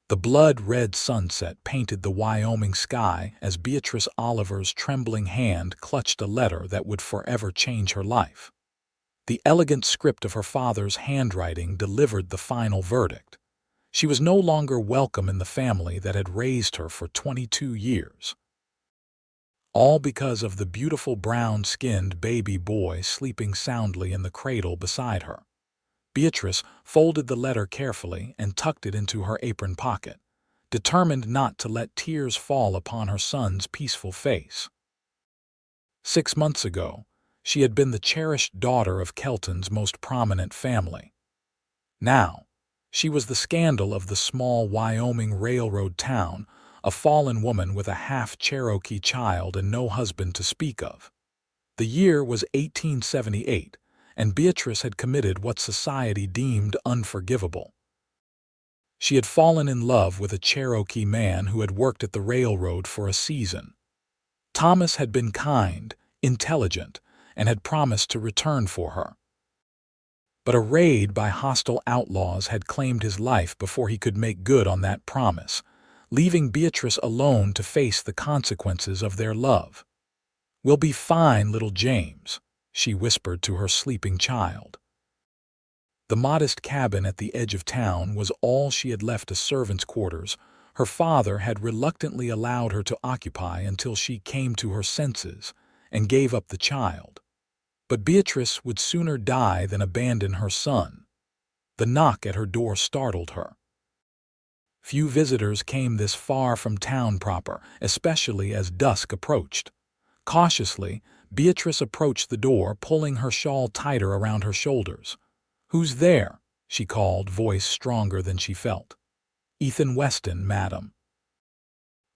The blood-red sunset painted the Wyoming sky as Beatrice Oliver's trembling hand clutched a letter that would forever change her life. The elegant script of her father's handwriting delivered the final verdict. She was no longer welcome in the family that had raised her for 22 years. All because of the beautiful brown-skinned baby boy sleeping soundly in the cradle beside her. Beatrice folded the letter carefully and tucked it into her apron pocket, determined not to let tears fall upon her son's peaceful face. 6 months ago, she had been the cherished daughter of Kelton's most prominent family. Now, she was the scandal of the small Wyoming railroad town, a fallen woman with a half-Cherokee child and no husband to speak of. The year was 1878, and Beatrice had committed what society deemed unforgivable. She had fallen in love with a Cherokee man who had worked at the railroad for a season. Thomas had been kind, intelligent, and had promised to return for her. But a raid by hostile outlaws had claimed his life before he could make good on that promise, leaving Beatrice alone to face the consequences of their love. "We'll be fine, little James," she whispered to her sleeping child. The modest cabin at the edge of town was all she had left as servants' quarters. Her father had reluctantly allowed her to occupy until she came to her senses and gave up the child. But Beatrice would sooner die than abandon her son. The knock at her door startled her. Few visitors came this far from town proper, especially as dusk approached. Cautiously, Beatrice approached the door, pulling her shawl tighter around her shoulders. "Who's there?" she called, voice stronger than she felt. "Ethan Weston, madam.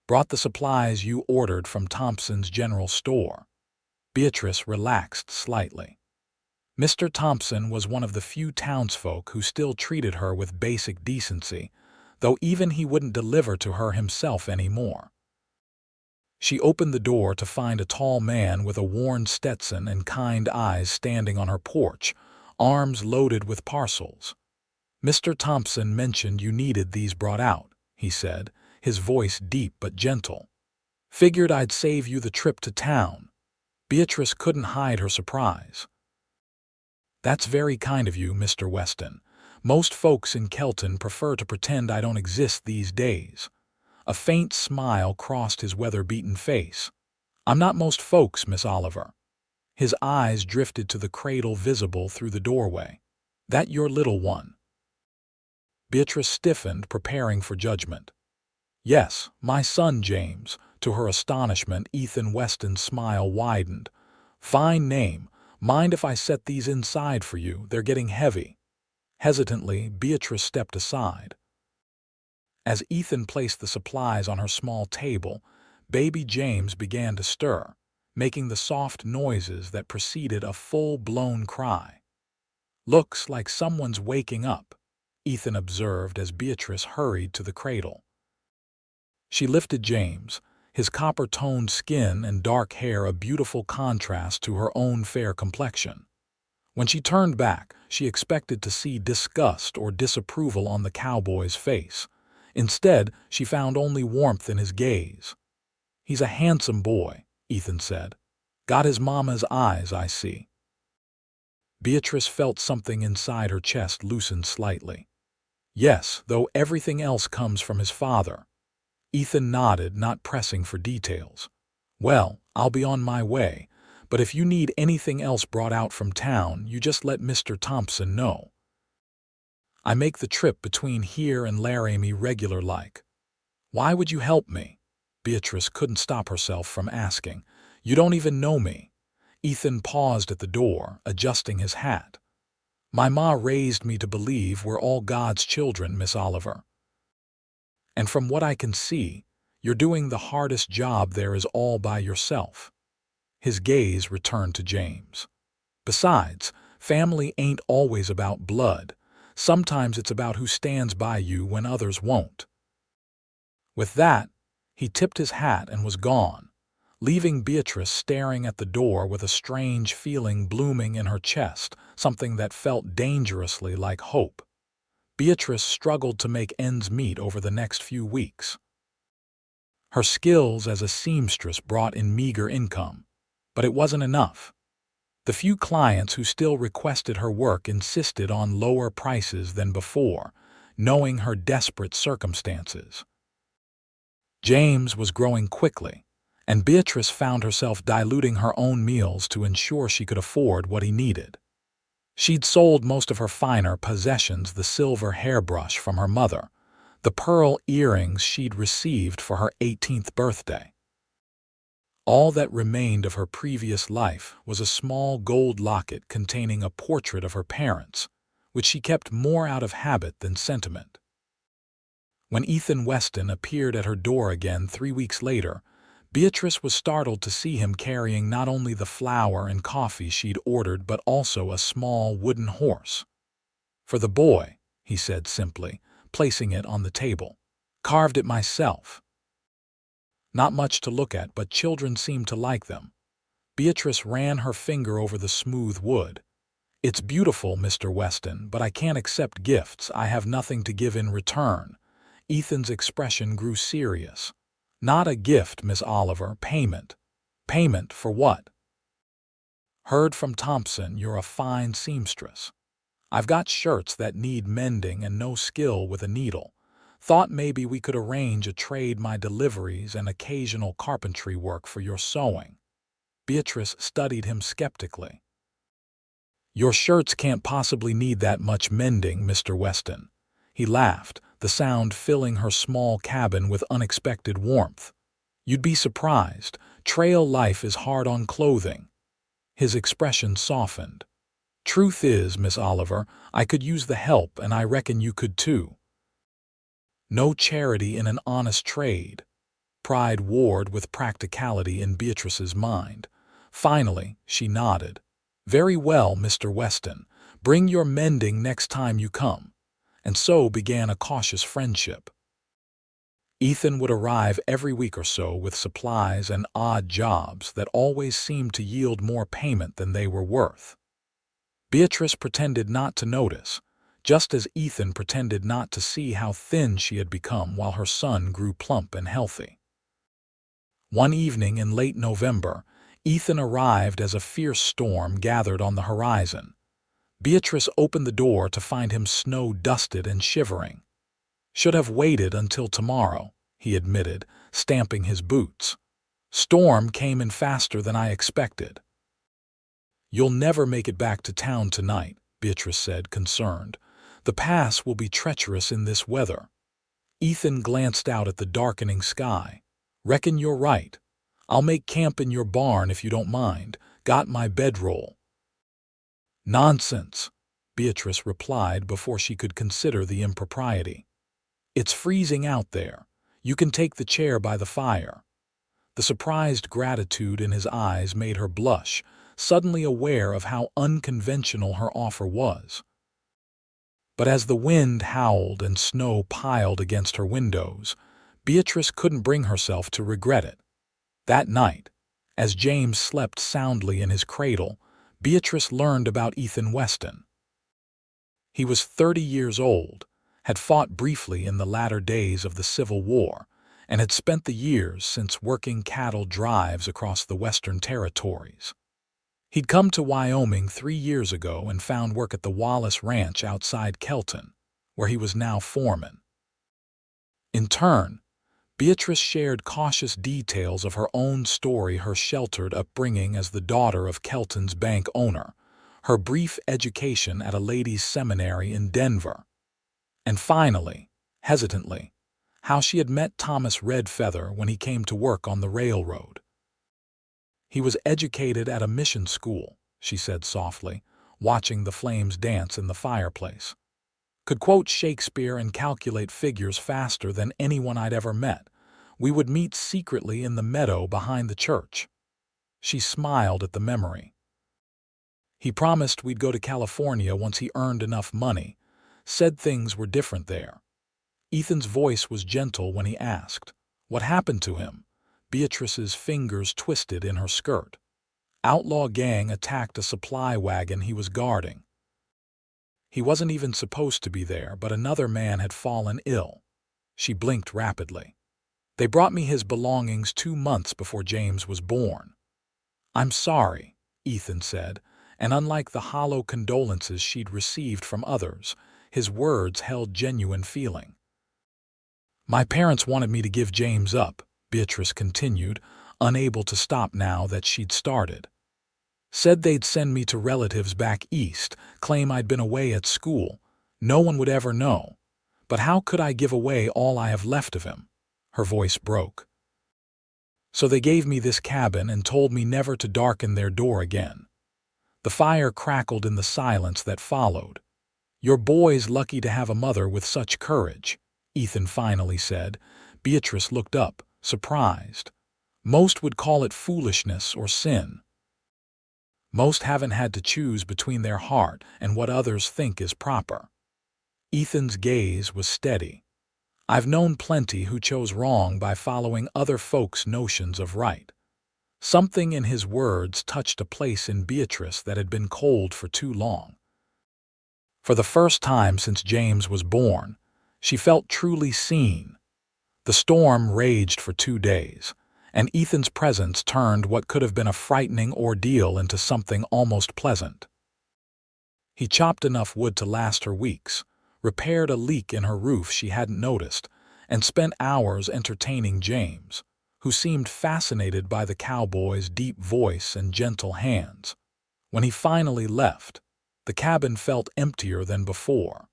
Brought the supplies you ordered from Thompson's general store." Beatrice relaxed slightly. Mr. Thompson was one of the few townsfolk who still treated her with basic decency, though even he wouldn't deliver to her himself anymore. She opened the door to find a tall man with a worn Stetson and kind eyes standing on her porch, arms loaded with parcels. "Mr. Thompson mentioned you needed these brought out," he said, his voice deep but gentle. "Figured I'd save you the trip to town." Beatrice couldn't hide her surprise. "That's very kind of you, Mr. Weston. Most folks in Kelton prefer to pretend I don't exist these days." A faint smile crossed his weather-beaten face. "I'm not most folks, Miss Oliver." His eyes drifted to the cradle visible through the doorway. "That your little one?" Beatrice stiffened, preparing for judgment. "Yes, my son James." To her astonishment, Ethan Weston's smile widened. "Fine name. Mind if I set these inside for you? They're getting heavy." Hesitantly, Beatrice stepped aside. As Ethan placed the supplies on her small table, baby James began to stir, making the soft noises that preceded a full-blown cry. "Looks like someone's waking up," Ethan observed as Beatrice hurried to the cradle. She lifted James, his copper-toned skin and dark hair a beautiful contrast to her own fair complexion. When she turned back, she expected to see disgust or disapproval on the cowboy's face. Instead, she found only warmth in his gaze. "He's a handsome boy," Ethan said. "Got his mama's eyes, I see." Beatrice felt something inside her chest loosen slightly. "Yes, though everything else comes from his father." Ethan nodded, not pressing for details. "Well, I'll be on my way, but if you need anything else brought out from town, you just let Mr. Thompson know. I make the trip between here and Laramie regular-like." "Why would you help me?" Beatrice couldn't stop herself from asking. "You don't even know me." Ethan paused at the door, adjusting his hat. "My ma raised me to believe we're all God's children, Miss Oliver. And from what I can see, you're doing the hardest job there is all by yourself." His gaze returned to James. "Besides, family ain't always about blood. Sometimes it's about who stands by you when others won't." With that, he tipped his hat and was gone, leaving Beatrice staring at the door with a strange feeling blooming in her chest, something that felt dangerously like hope. Beatrice struggled to make ends meet over the next few weeks. Her skills as a seamstress brought in meager income, but it wasn't enough. The few clients who still requested her work insisted on lower prices than before, knowing her desperate circumstances. James was growing quickly, and Beatrice found herself diluting her own meals to ensure she could afford what he needed. She'd sold most of her finer possessions, the silver hairbrush from her mother, the pearl earrings she'd received for her 18th birthday. All that remained of her previous life was a small gold locket containing a portrait of her parents, which she kept more out of habit than sentiment. When Ethan Weston appeared at her door again 3 weeks later, Beatrice was startled to see him carrying not only the flour and coffee she'd ordered but also a small wooden horse. "For the boy," he said simply, placing it on the table. "Carved it myself." Not much to look at, but children seemed to like them. Beatrice ran her finger over the smooth wood. "It's beautiful, Mr. Weston, but I can't accept gifts. I have nothing to give in return." Ethan's expression grew serious. "Not a gift, Miss Oliver. Payment." "Payment for what?" "Heard from Thompson you're a fine seamstress. I've got shirts that need mending and no skill with a needle. Thought maybe we could arrange a trade, my deliveries and occasional carpentry work for your sewing." Beatrice studied him skeptically. "Your shirts can't possibly need that much mending, Mr. Weston." He laughed, the sound filling her small cabin with unexpected warmth. "You'd be surprised. Trail life is hard on clothing." His expression softened. "Truth is, Miss Oliver, I could use the help, and I reckon you could too." No charity in an honest trade. Pride warred with practicality in Beatrice's mind. Finally, she nodded. "Very well, Mr. Weston. Bring your mending next time you come." And so began a cautious friendship. Ethan would arrive every week or so with supplies and odd jobs that always seemed to yield more payment than they were worth. Beatrice pretended not to notice, just as Ethan pretended not to see how thin she had become while her son grew plump and healthy. One evening in late November, Ethan arrived as a fierce storm gathered on the horizon. Beatrice opened the door to find him snow-dusted and shivering. "Should have waited until tomorrow," he admitted, stamping his boots. "Storm came in faster than I expected." "You'll never make it back to town tonight," Beatrice said, concerned. "The pass will be treacherous in this weather." Ethan glanced out at the darkening sky. "Reckon you're right. I'll make camp in your barn if you don't mind. Got my bedroll." "Nonsense," Beatrice replied before she could consider the impropriety. "It's freezing out there. You can take the chair by the fire." The surprised gratitude in his eyes made her blush, suddenly aware of how unconventional her offer was. But as the wind howled and snow piled against her windows, Beatrice couldn't bring herself to regret it. That night, as James slept soundly in his cradle, Beatrice learned about Ethan Weston. He was 30 years old, had fought briefly in the latter days of the Civil War, and had spent the years since working cattle drives across the Western Territories. He'd come to Wyoming 3 years ago and found work at the Wallace Ranch outside Kelton, where he was now foreman. In turn, Beatrice shared cautious details of her own story, her sheltered upbringing as the daughter of Kelton's bank owner, her brief education at a ladies' seminary in Denver, and finally, hesitantly, how she had met Thomas Redfeather when he came to work on the railroad. "He was educated at a mission school," she said softly, watching the flames dance in the fireplace. "Could quote Shakespeare and calculate figures faster than anyone I'd ever met. We would meet secretly in the meadow behind the church." She smiled at the memory. "He promised we'd go to California once he earned enough money. Said things were different there." Ethan's voice was gentle when he asked, "What happened to him?" Beatrice's fingers twisted in her skirt. "Outlaw gang attacked a supply wagon he was guarding." He wasn't even supposed to be there, but another man had fallen ill. She blinked rapidly. They brought me his belongings 2 months before James was born. I'm sorry, Ethan said, and unlike the hollow condolences she'd received from others, his words held genuine feeling. My parents wanted me to give James up, Beatrice continued, unable to stop now that she'd started. Said they'd send me to relatives back east, claim I'd been away at school. No one would ever know. But how could I give away all I have left of him? Her voice broke. So they gave me this cabin and told me never to darken their door again. The fire crackled in the silence that followed. Your boy's lucky to have a mother with such courage, Ethan finally said. Beatrice looked up, surprised. Most would call it foolishness or sin. Most haven't had to choose between their heart and what others think is proper. Ethan's gaze was steady. I've known plenty who chose wrong by following other folks' notions of right. Something in his words touched a place in Beatrice that had been cold for too long. For the first time since James was born, she felt truly seen. The storm raged for 2 days, and Ethan's presence turned what could have been a frightening ordeal into something almost pleasant. He chopped enough wood to last her weeks, repaired a leak in her roof she hadn't noticed, and spent hours entertaining James, who seemed fascinated by the cowboy's deep voice and gentle hands. When he finally left, the cabin felt emptier than before.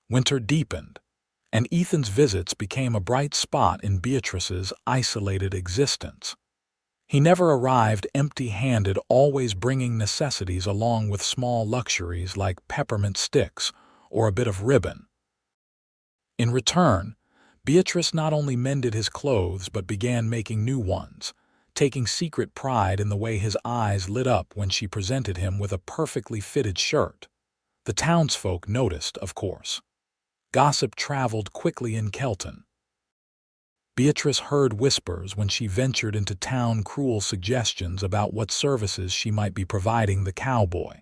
Winter deepened, and Ethan's visits became a bright spot in Beatrice's isolated existence. He never arrived empty-handed, always bringing necessities along with small luxuries like peppermint sticks or a bit of ribbon. In return, Beatrice not only mended his clothes but began making new ones, taking secret pride in the way his eyes lit up when she presented him with a perfectly fitted shirt. The townsfolk noticed, of course. Gossip traveled quickly in Kelton. Beatrice heard whispers when she ventured into town, cruel suggestions about what services she might be providing the cowboy.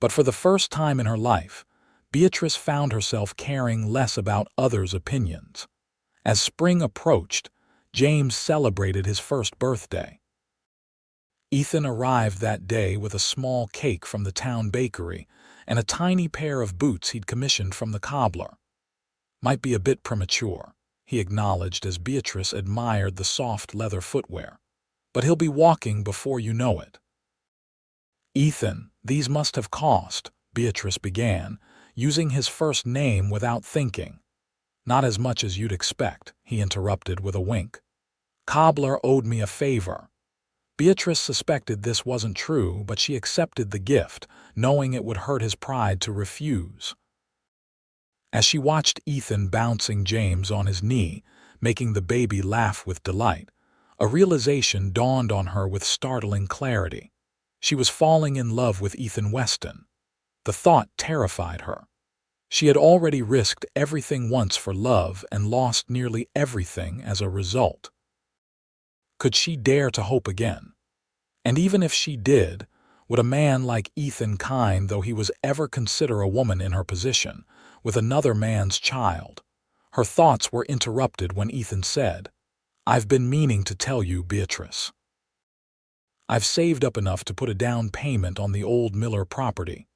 But for the first time in her life, Beatrice found herself caring less about others' opinions. As spring approached, James celebrated his first birthday. Ethan arrived that day with a small cake from the town bakery and a tiny pair of boots he'd commissioned from the cobbler. Might be a bit premature, he acknowledged as Beatrice admired the soft leather footwear. But he'll be walking before you know it. Ethan, these must have cost, Beatrice began, using his first name without thinking. Not as much as you'd expect, he interrupted with a wink. Cobbler owed me a favor. Beatrice suspected this wasn't true, but she accepted the gift, knowing it would hurt his pride to refuse. As she watched Ethan bouncing James on his knee, making the baby laugh with delight, a realization dawned on her with startling clarity. She was falling in love with Ethan Weston. The thought terrified her. She had already risked everything once for love and lost nearly everything as a result. Could she dare to hope again? And even if she did, would a man like Ethan, kind though he was, ever consider a woman in her position, with another man's child? Her thoughts were interrupted when Ethan said, "I've been meaning to tell you, Beatrice. I've saved up enough to put a down payment on the old Miller property."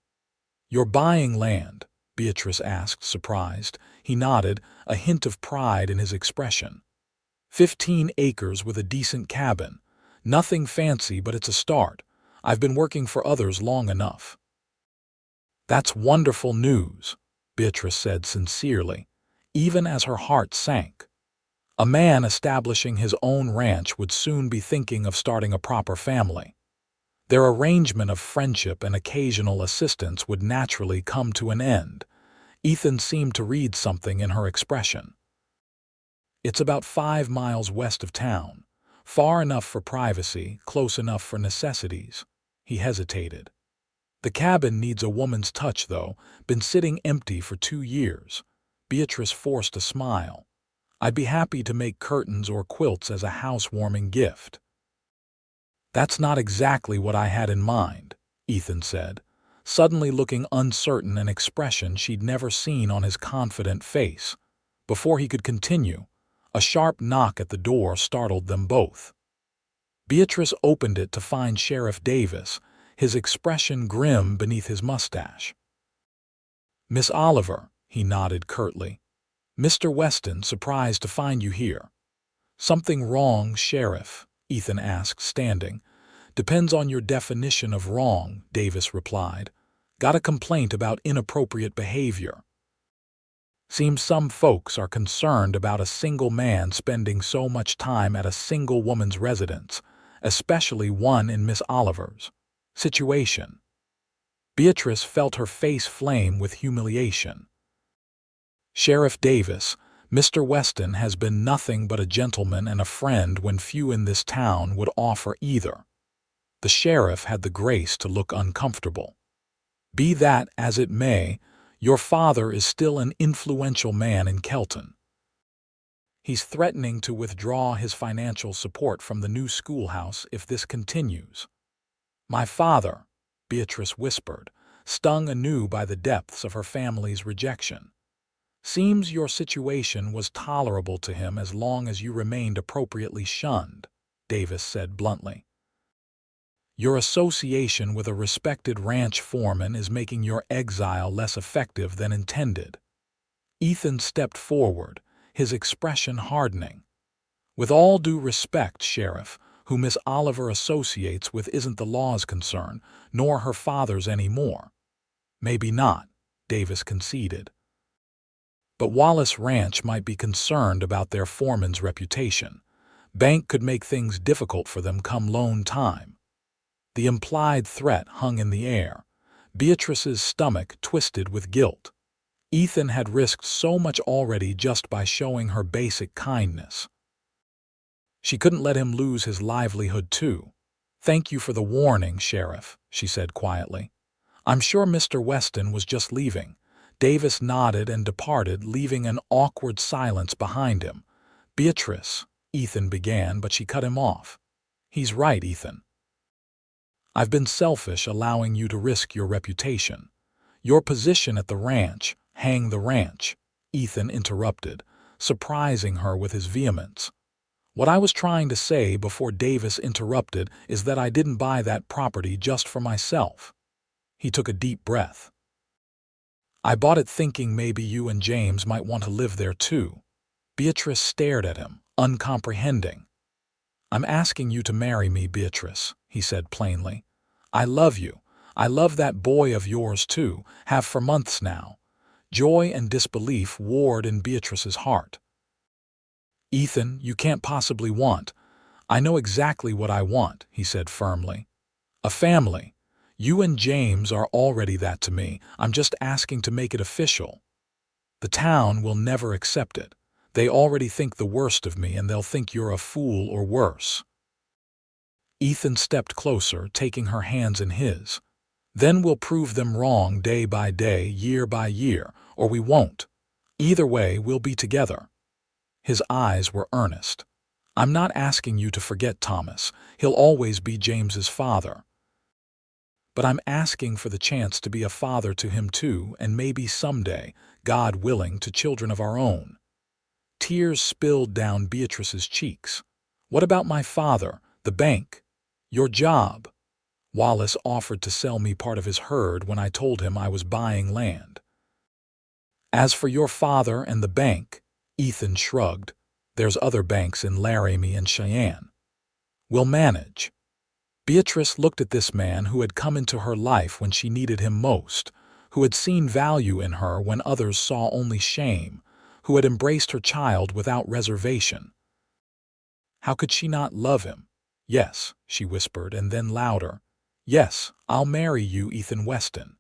"You're buying land?" Beatrice asked, surprised. He nodded, a hint of pride in his expression. 15 acres with a decent cabin. Nothing fancy, but it's a start. I've been working for others long enough." "That's wonderful news," Beatrice said sincerely, even as her heart sank. A man establishing his own ranch would soon be thinking of starting a proper family. Their arrangement of friendship and occasional assistance would naturally come to an end. Ethan seemed to read something in her expression. "It's about 5 miles west of town. Far enough for privacy, close enough for necessities." He hesitated. "The cabin needs a woman's touch, though. Been sitting empty for 2 years. Beatrice forced a smile. "I'd be happy to make curtains or quilts as a housewarming gift." "That's not exactly what I had in mind," Ethan said. suddenly looking uncertain, an expression she'd never seen on his confident face. Before he could continue, a sharp knock at the door startled them both. Beatrice opened it to find Sheriff Davis, his expression grim beneath his mustache. "Miss Oliver," he nodded curtly. "Mr. Weston, surprised to find you here." "Something wrong, Sheriff?" Ethan asked, standing. "Depends on your definition of wrong," Davis replied. "Got a complaint about inappropriate behavior. Seems some folks are concerned about a single man spending so much time at a single woman's residence, especially one in Miss Oliver's situation." Beatrice felt her face flame with humiliation. "Sheriff Davis, Mr. Weston has been nothing but a gentleman and a friend when few in this town would offer either." The sheriff had the grace to look uncomfortable. "Be that as it may, your father is still an influential man in Kelton. He's threatening to withdraw his financial support from the new schoolhouse if this continues." "My father," Beatrice whispered, stung anew by the depths of her family's rejection. "Seems your situation was tolerable to him as long as you remained appropriately shunned," Davis said bluntly. "Your association with a respected ranch foreman is making your exile less effective than intended." Ethan stepped forward, his expression hardening. "With all due respect, Sheriff, who Miss Oliver associates with isn't the law's concern, nor her father's anymore." "Maybe not," Davis conceded. "But Wallace Ranch might be concerned about their foreman's reputation. Bank could make things difficult for them come loan time." The implied threat hung in the air. Beatrice's stomach twisted with guilt. Ethan had risked so much already just by showing her basic kindness. She couldn't let him lose his livelihood too. "Thank you for the warning, Sheriff," she said quietly. "I'm sure Mr. Weston was just leaving." Davis nodded and departed, leaving an awkward silence behind him. "Beatrice," Ethan began, but she cut him off. "He's right, Ethan. I've been selfish allowing you to risk your reputation. Your position at the ranch, hang the ranch," Ethan interrupted, surprising her with his vehemence. "What I was trying to say before Davis interrupted is that I didn't buy that property just for myself." He took a deep breath. "I bought it thinking maybe you and James might want to live there too." Beatrice stared at him, uncomprehending. "I'm asking you to marry me, Beatrice," he said plainly. "I love you. I love that boy of yours too, have for months now." Joy and disbelief warred in Beatrice's heart. "Ethan, you can't possibly want—" "I know exactly what I want," he said firmly. "A family. You and James are already that to me. I'm just asking to make it official. The town will never accept it. They already think the worst of me, and they'll think you're a fool or worse." Ethan stepped closer, taking her hands in his. "Then we'll prove them wrong day by day, year by year, or we won't. Either way, we'll be together." His eyes were earnest. "I'm not asking you to forget Thomas. He'll always be James's father. But I'm asking for the chance to be a father to him too, and maybe someday, God willing, to children of our own." Tears spilled down Beatrice's cheeks. "What about my father, the bank, your job?" "Wallace offered to sell me part of his herd when I told him I was buying land." "As for your father and the bank," Ethan shrugged, "there's other banks in Laramie and Cheyenne. We'll manage." Beatrice looked at this man who had come into her life when she needed him most, who had seen value in her when others saw only shame, who had embraced her child without reservation. How could she not love him? "Yes," she whispered, and then louder, "Yes, I'll marry you, Ethan Weston."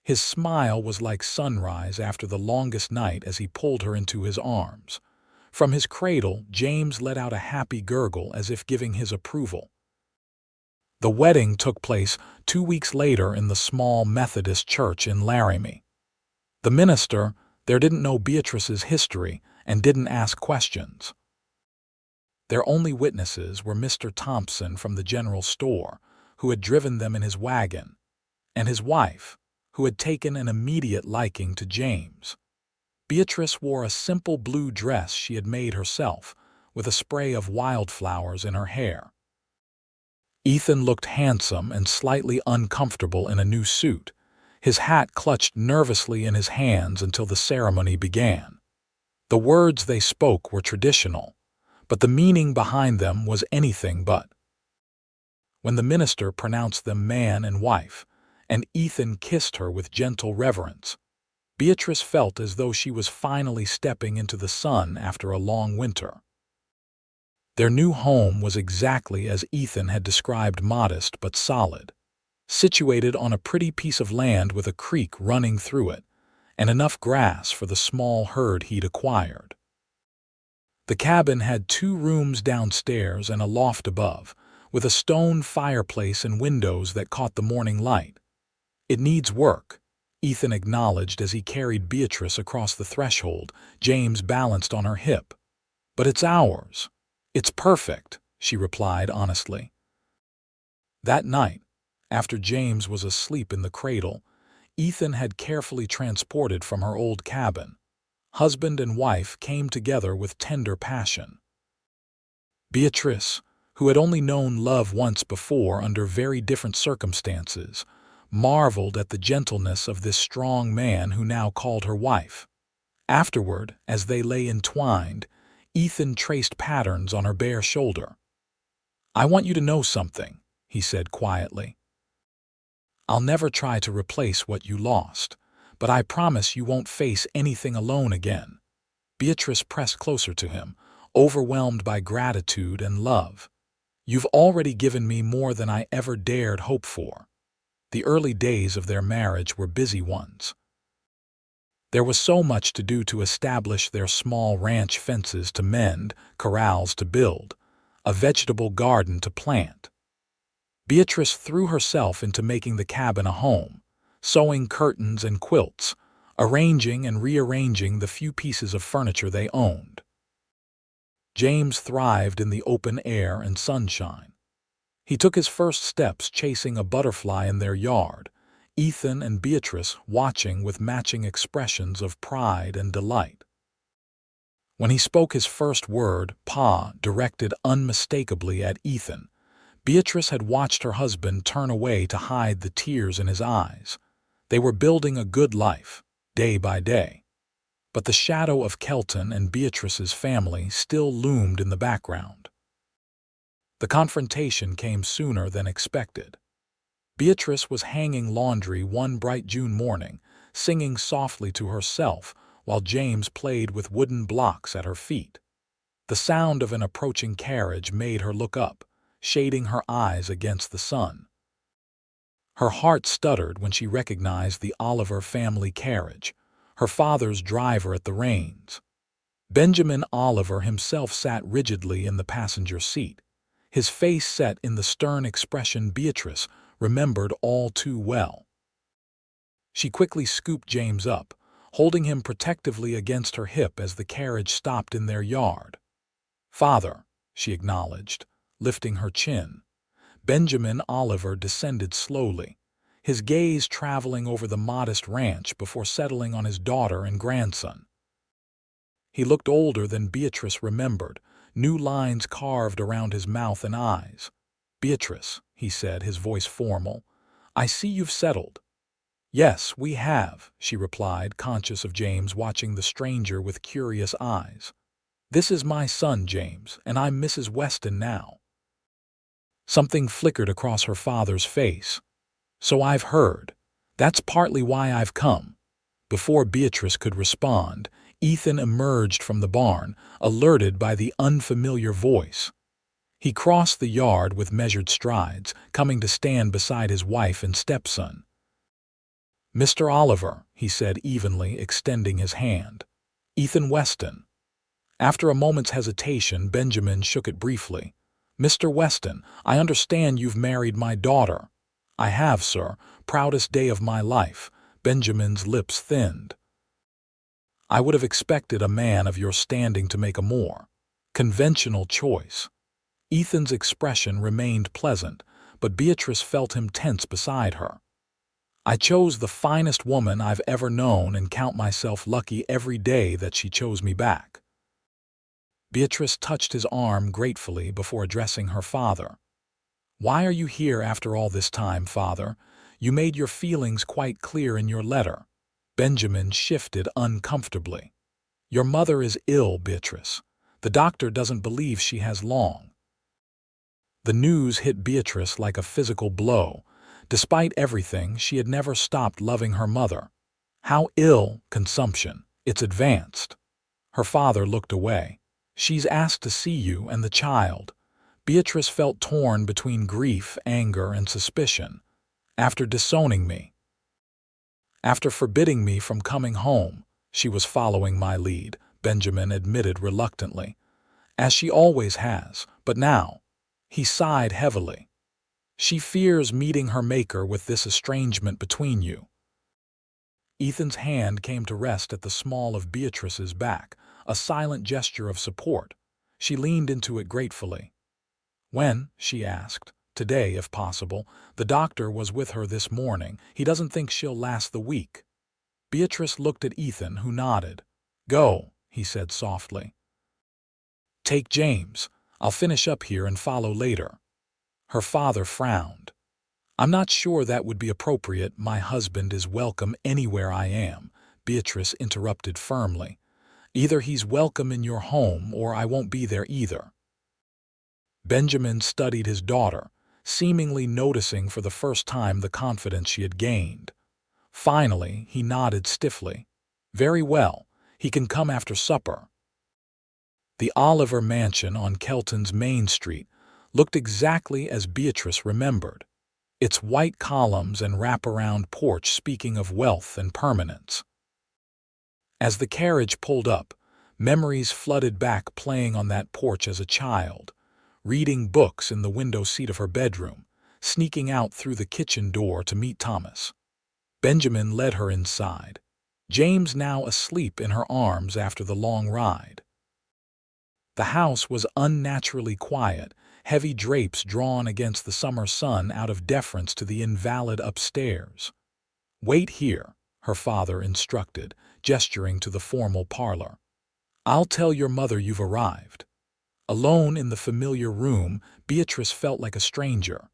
His smile was like sunrise after the longest night as he pulled her into his arms. From his cradle, James let out a happy gurgle as if giving his approval. The wedding took place 2 weeks later in the small Methodist church in Laramie. The minister there didn't know Beatrice's history and didn't ask questions. Their only witnesses were Mr. Thompson from the general store, who had driven them in his wagon, and his wife, who had taken an immediate liking to James. Beatrice wore a simple blue dress she had made herself, with a spray of wildflowers in her hair. Ethan looked handsome and slightly uncomfortable in a new suit, his hat clutched nervously in his hands until the ceremony began. The words they spoke were traditional, but the meaning behind them was anything but. When the minister pronounced them man and wife, and Ethan kissed her with gentle reverence, Beatrice felt as though she was finally stepping into the sun after a long winter. Their new home was exactly as Ethan had described, modest but solid, situated on a pretty piece of land with a creek running through it, and enough grass for the small herd he'd acquired. The cabin had 2 rooms downstairs and a loft above, with a stone fireplace and windows that caught the morning light. "It needs work," Ethan acknowledged as he carried Beatrice across the threshold, James balanced on her hip. "But it's ours. It's perfect," she replied honestly. That night, after James was asleep in the cradle, Ethan had carefully transported from her old cabin. Husband and wife came together with tender passion. Beatrice, who had only known love once before under very different circumstances, marveled at the gentleness of this strong man who now called her wife. Afterward, as they lay entwined, Ethan traced patterns on her bare shoulder. "I want you to know something," he said quietly. "I'll never try to replace what you lost, but I promise you won't face anything alone again." Beatrice pressed closer to him, overwhelmed by gratitude and love. "You've already given me more than I ever dared hope for." The early days of their marriage were busy ones. There was so much to do: to establish their small ranch, fences to mend, corrals to build, a vegetable garden to plant. Beatrice threw herself into making the cabin a home, sewing curtains and quilts, arranging and rearranging the few pieces of furniture they owned. James thrived in the open air and sunshine. He took his first steps chasing a butterfly in their yard, Ethan and Beatrice watching with matching expressions of pride and delight. When he spoke his first word, "Pa," directed unmistakably at Ethan, Beatrice had watched her husband turn away to hide the tears in his eyes. They were building a good life, day by day. But the shadow of Kelton and Beatrice's family still loomed in the background. The confrontation came sooner than expected. Beatrice was hanging laundry one bright June morning, singing softly to herself while James played with wooden blocks at her feet. The sound of an approaching carriage made her look up, shading her eyes against the sun. Her heart stuttered when she recognized the Oliver family carriage, her father's driver at the reins. Benjamin Oliver himself sat rigidly in the passenger seat, his face set in the stern expression Beatrice remembered all too well. She quickly scooped James up, holding him protectively against her hip as the carriage stopped in their yard. "Father," she acknowledged, lifting her chin. Benjamin Oliver descended slowly, his gaze traveling over the modest ranch before settling on his daughter and grandson. He looked older than Beatrice remembered, new lines carved around his mouth and eyes. "Beatrice," he said, his voice formal, "I see you've settled." "Yes, we have," she replied, conscious of James watching the stranger with curious eyes. "This is my son, James, and I'm Mrs. Weston now." Something flickered across her father's face. "So I've heard. That's partly why I've come." Before Beatrice could respond, Ethan emerged from the barn, alerted by the unfamiliar voice. He crossed the yard with measured strides, coming to stand beside his wife and stepson. "Mr. Oliver," he said evenly, extending his hand. "Ethan Weston." After a moment's hesitation, Benjamin shook it briefly. "Mr. Weston, I understand you've married my daughter." "I have, sir. Proudest day of my life." Benjamin's lips thinned. "I would have expected a man of your standing to make a more conventional choice." Ethan's expression remained pleasant, but Beatrice felt him tense beside her. I chose the finest woman I've ever known and count myself lucky every day that she chose me back." Beatrice touched his arm gratefully before addressing her father. "Why are you here after all this time, Father? You made your feelings quite clear in your letter." Benjamin shifted uncomfortably. "Your mother is ill, Beatrice. The doctor doesn't believe she has long." The news hit Beatrice like a physical blow. Despite everything, she had never stopped loving her mother. "How ill?" "Consumption. It's advanced." Her father looked away. "She's asked to see you and the child." Beatrice felt torn between grief, anger, and suspicion. "After disowning me, after forbidding me from coming home, she was following my lead," Benjamin admitted reluctantly. "As she always has, but now—" He sighed heavily. "She fears meeting her maker with this estrangement between you." Ethan's hand came to rest at the small of Beatrice's back, a silent gesture of support. She leaned into it gratefully. "When?" she asked. "Today, if possible. The doctor was with her this morning. He doesn't think she'll last the week." Beatrice looked at Ethan, who nodded. "Go," he said softly. "Take James. I'll finish up here and follow later." Her father frowned. "I'm not sure that would be appropriate. My husband is welcome anywhere I am," Beatrice interrupted firmly. "Either he's welcome in your home or I won't be there either." Benjamin studied his daughter, seemingly noticing for the first time the confidence she had gained. Finally, he nodded stiffly. "Very well. He can come after supper." The Oliver mansion on Kelton's Main Street looked exactly as Beatrice remembered, its white columns and wraparound porch speaking of wealth and permanence. As the carriage pulled up, memories flooded back, playing on that porch as a child, reading books in the window seat of her bedroom, sneaking out through the kitchen door to meet Thomas. Benjamin led her inside, James now asleep in her arms after the long ride. The house was unnaturally quiet, heavy drapes drawn against the summer sun out of deference to the invalid upstairs. "Wait here," her father instructed, gesturing to the formal parlor. "I'll tell your mother you've arrived." Alone in the familiar room, Beatrice felt like a stranger.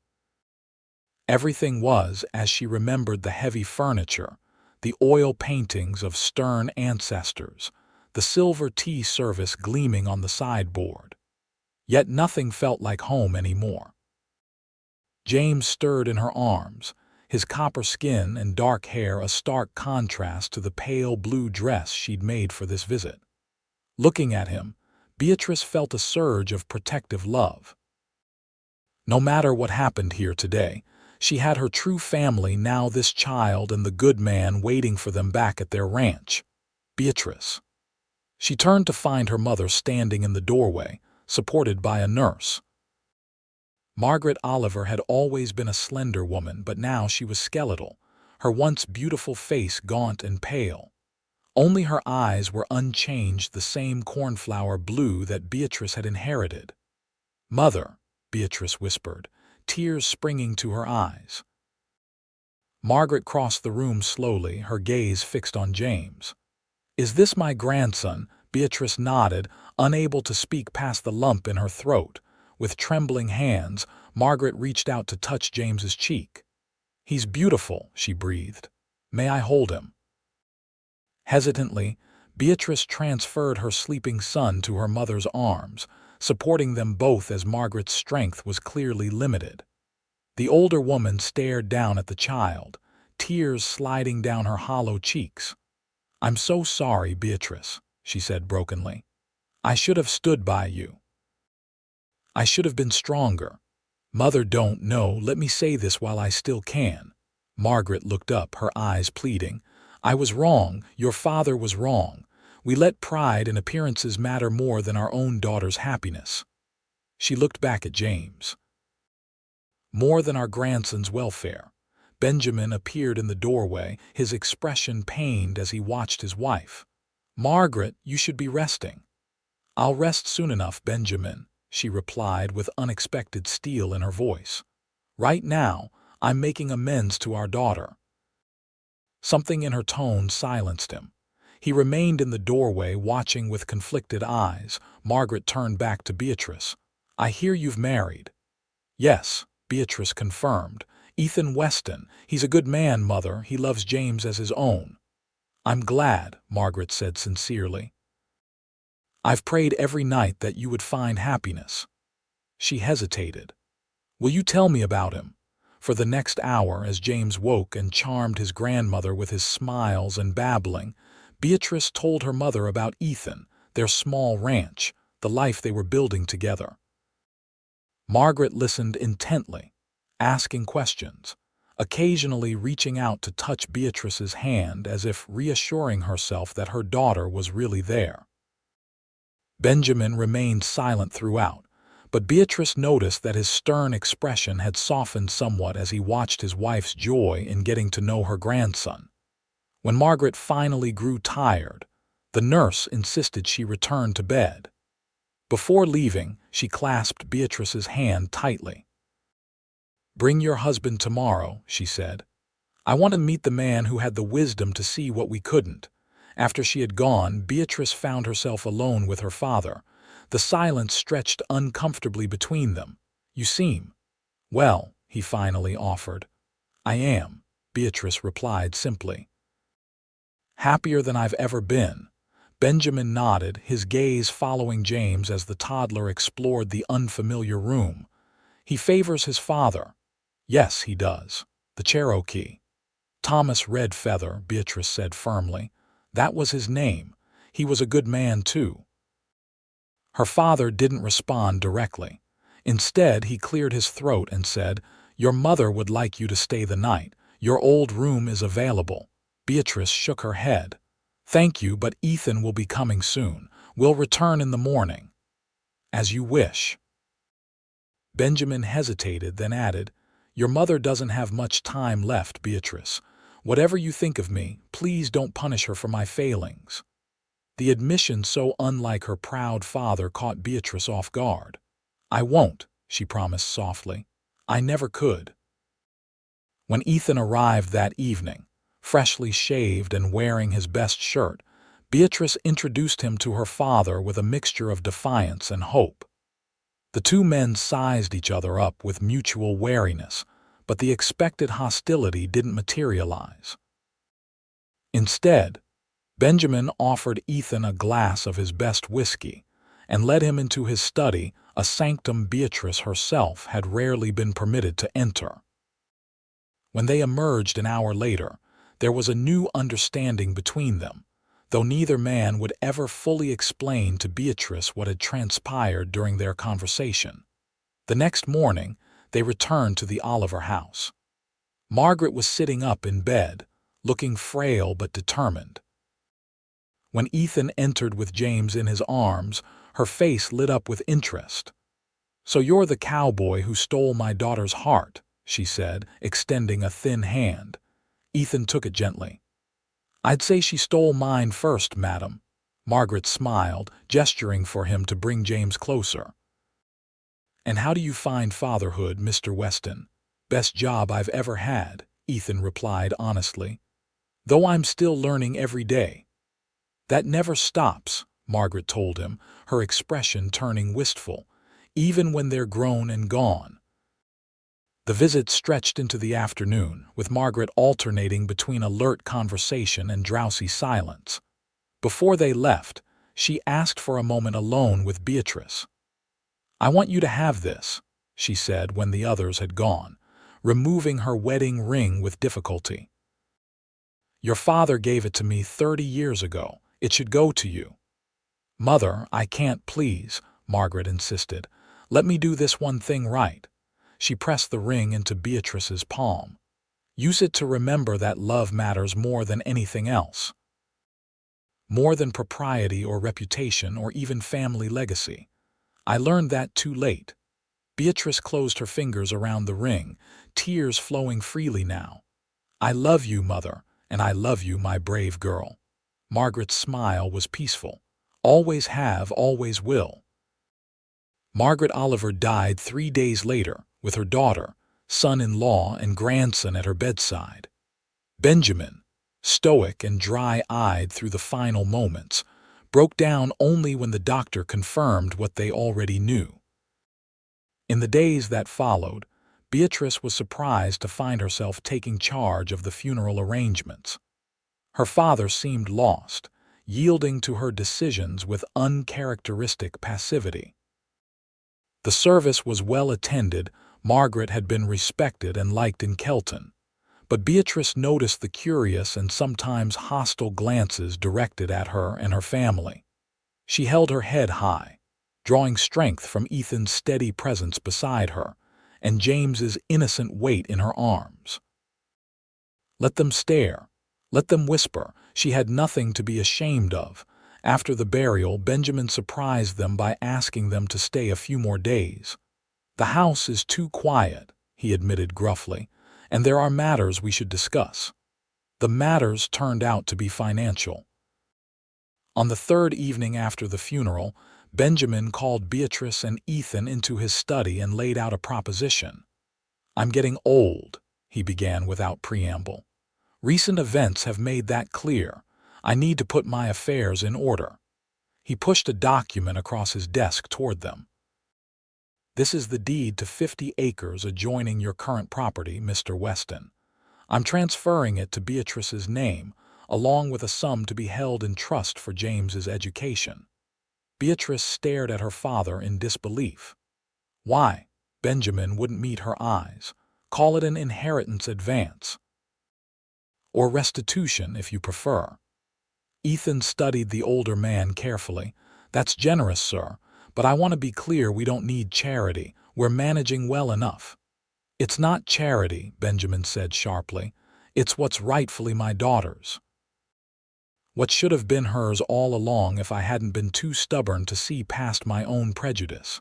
Everything was as she remembered: the heavy furniture, the oil paintings of stern ancestors, the silver tea service gleaming on the sideboard. Yet nothing felt like home anymore. James stirred in her arms, his copper skin and dark hair a stark contrast to the pale blue dress she'd made for this visit. Looking at him, Beatrice felt a surge of protective love. No matter what happened here today, she had her true family now, this child and the good man waiting for them back at their ranch. Beatrice. She turned to find her mother standing in the doorway, supported by a nurse. Margaret Oliver had always been a slender woman, but now she was skeletal, her once beautiful face gaunt and pale. Only her eyes were unchanged, the same cornflower blue that Beatrice had inherited. "Mother," Beatrice whispered, tears springing to her eyes. Margaret crossed the room slowly, her gaze fixed on James. "Is this my grandson?" Beatrice nodded, unable to speak past the lump in her throat. With trembling hands, Margaret reached out to touch James's cheek. "He's beautiful," she breathed. "May I hold him?" Hesitantly, Beatrice transferred her sleeping son to her mother's arms, supporting them both as Margaret's strength was clearly limited. The older woman stared down at the child, tears sliding down her hollow cheeks. "I'm so sorry, Beatrice," she said brokenly. "I should have stood by you. I should have been stronger. Mother, don't know, let me say this while I still can." Margaret looked up, her eyes pleading. "I was wrong, your father was wrong. We let pride and appearances matter more than our own daughter's happiness." She looked back at James. "More than our grandson's welfare." Benjamin appeared in the doorway, his expression pained as he watched his wife. "Margaret, you should be resting." "I'll rest soon enough, Benjamin," she replied with unexpected steel in her voice. "Right now, I'm making amends to our daughter." Something in her tone silenced him. He remained in the doorway, watching with conflicted eyes. Margaret turned back to Beatrice. "I hear you've married." "Yes," Beatrice confirmed. "Ethan Weston. He's a good man, Mother. He loves James as his own." "I'm glad," Margaret said sincerely. "I've prayed every night that you would find happiness." She hesitated. "Will you tell me about him?" For the next hour, as James woke and charmed his grandmother with his smiles and babbling, Beatrice told her mother about Ethan, their small ranch, the life they were building together. Margaret listened intently, asking questions, occasionally reaching out to touch Beatrice's hand as if reassuring herself that her daughter was really there. Benjamin remained silent throughout, but Beatrice noticed that his stern expression had softened somewhat as he watched his wife's joy in getting to know her grandson. When Margaret finally grew tired, the nurse insisted she return to bed. Before leaving, she clasped Beatrice's hand tightly. "Bring your husband tomorrow," she said. "I want to meet the man who had the wisdom to see what we couldn't." After she had gone, Beatrice found herself alone with her father. The silence stretched uncomfortably between them. "You seem well," he finally offered. "I am," Beatrice replied simply. "Happier than I've ever been." Benjamin nodded, his gaze following James as the toddler explored the unfamiliar room. "He favors his father." "Yes, he does. The Cherokee." "Thomas Red Feather," Beatrice said firmly. "That was his name. He was a good man, too." Her father didn't respond directly. Instead, he cleared his throat and said, "Your mother would like you to stay the night. Your old room is available." Beatrice shook her head. "Thank you, but Ethan will be coming soon. We'll return in the morning." "As you wish." Benjamin hesitated, then added, "Your mother doesn't have much time left, Beatrice. Whatever you think of me, please don't punish her for my failings." The admission, so unlike her proud father, caught Beatrice off guard. "I won't," she promised softly. "I never could." When Ethan arrived that evening, freshly shaved and wearing his best shirt, Beatrice introduced him to her father with a mixture of defiance and hope. The two men sized each other up with mutual wariness, but the expected hostility didn't materialize. Instead, Benjamin offered Ethan a glass of his best whiskey and led him into his study, a sanctum Beatrice herself had rarely been permitted to enter. When they emerged an hour later, there was a new understanding between them, though neither man would ever fully explain to Beatrice what had transpired during their conversation. The next morning, they returned to the Oliver house. Margaret was sitting up in bed, looking frail but determined. When Ethan entered with James in his arms, her face lit up with interest. "So you're the cowboy who stole my daughter's heart," she said, extending a thin hand. Ethan took it gently. "I'd say she stole mine first, madam." Margaret smiled, gesturing for him to bring James closer. "And how do you find fatherhood, Mr. Weston?" "Best job I've ever had," Ethan replied honestly. "Though I'm still learning every day." "That never stops," Margaret told him, her expression turning wistful, "even when they're grown and gone." The visit stretched into the afternoon, with Margaret alternating between alert conversation and drowsy silence. Before they left, she asked for a moment alone with Beatrice. "I want you to have this," she said when the others had gone, removing her wedding ring with difficulty. "Your father gave it to me 30 years ago. It should go to you." "Mother, I can't, please," Margaret insisted. "Let me do this one thing right." She pressed the ring into Beatrice's palm. "Use it to remember that love matters more than anything else. More than propriety or reputation or even family legacy. I learned that too late." Beatrice closed her fingers around the ring, tears flowing freely now. "I love you, Mother, and I love you, my brave girl." Margaret's smile was peaceful. "Always have, always will." Margaret Oliver died 3 days later, with her daughter, son-in-law, and grandson at her bedside. Benjamin, stoic and dry-eyed through the final moments, broke down only when the doctor confirmed what they already knew. In the days that followed, Beatrice was surprised to find herself taking charge of the funeral arrangements. Her father seemed lost, yielding to her decisions with uncharacteristic passivity. The service was well attended. Margaret had been respected and liked in Kelton, but Beatrice noticed the curious and sometimes hostile glances directed at her and her family. She held her head high, drawing strength from Ethan's steady presence beside her and James's innocent weight in her arms. Let them stare. Let them whisper. She had nothing to be ashamed of. After the burial, Benjamin surprised them by asking them to stay a few more days. "The house is too quiet," he admitted gruffly, "and there are matters we should discuss." The matters turned out to be financial. On the third evening after the funeral, Benjamin called Beatrice and Ethan into his study and laid out a proposition. "I'm getting old," he began without preamble. "Recent events have made that clear. I need to put my affairs in order." He pushed a document across his desk toward them. "This is the deed to 50 acres adjoining your current property, Mr. Weston. I'm transferring it to Beatrice's name, along with a sum to be held in trust for James's education." Beatrice stared at her father in disbelief. "Why?" Benjamin wouldn't meet her eyes. "Call it an inheritance advance. Or restitution, if you prefer." Ethan studied the older man carefully. "That's generous, sir, but I want to be clear, we don't need charity. We're managing well enough." "It's not charity," Benjamin said sharply. "It's what's rightfully my daughter's. What should have been hers all along if I hadn't been too stubborn to see past my own prejudice."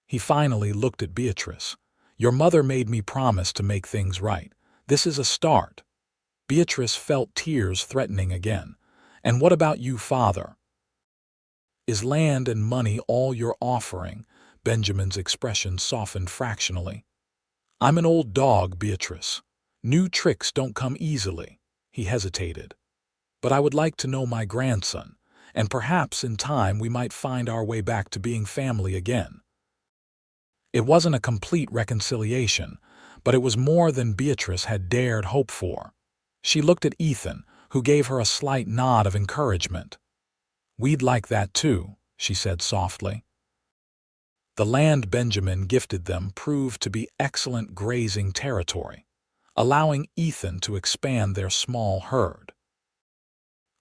He finally looked at Beatrice. "Your mother made me promise to make things right. This is a start." Beatrice felt tears threatening again. "And what about you, father? Is land and money all you're offering?" Benjamin's expression softened fractionally. "I'm an old dog, Beatrice. New tricks don't come easily." He hesitated. "But I would like to know my grandson, and perhaps in time we might find our way back to being family again." It wasn't a complete reconciliation, but it was more than Beatrice had dared hope for. She looked at Ethan, who gave her a slight nod of encouragement. "We'd like that too," she said softly. The land Benjamin gifted them proved to be excellent grazing territory, allowing Ethan to expand their small herd.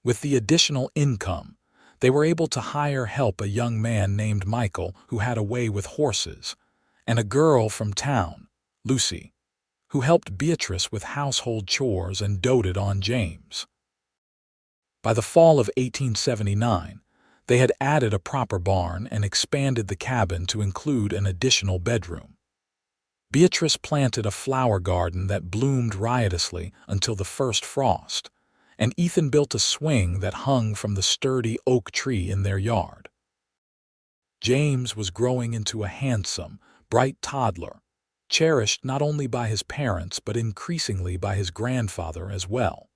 With the additional income, they were able to hire help, a young man named Michael who had a way with horses, and a girl from town, Lucy, who helped Beatrice with household chores and doted on James. By the fall of 1879, they had added a proper barn and expanded the cabin to include an additional bedroom. Beatrice planted a flower garden that bloomed riotously until the first frost, and Ethan built a swing that hung from the sturdy oak tree in their yard. James was growing into a handsome, bright toddler, cherished not only by his parents but increasingly by his grandfather as well.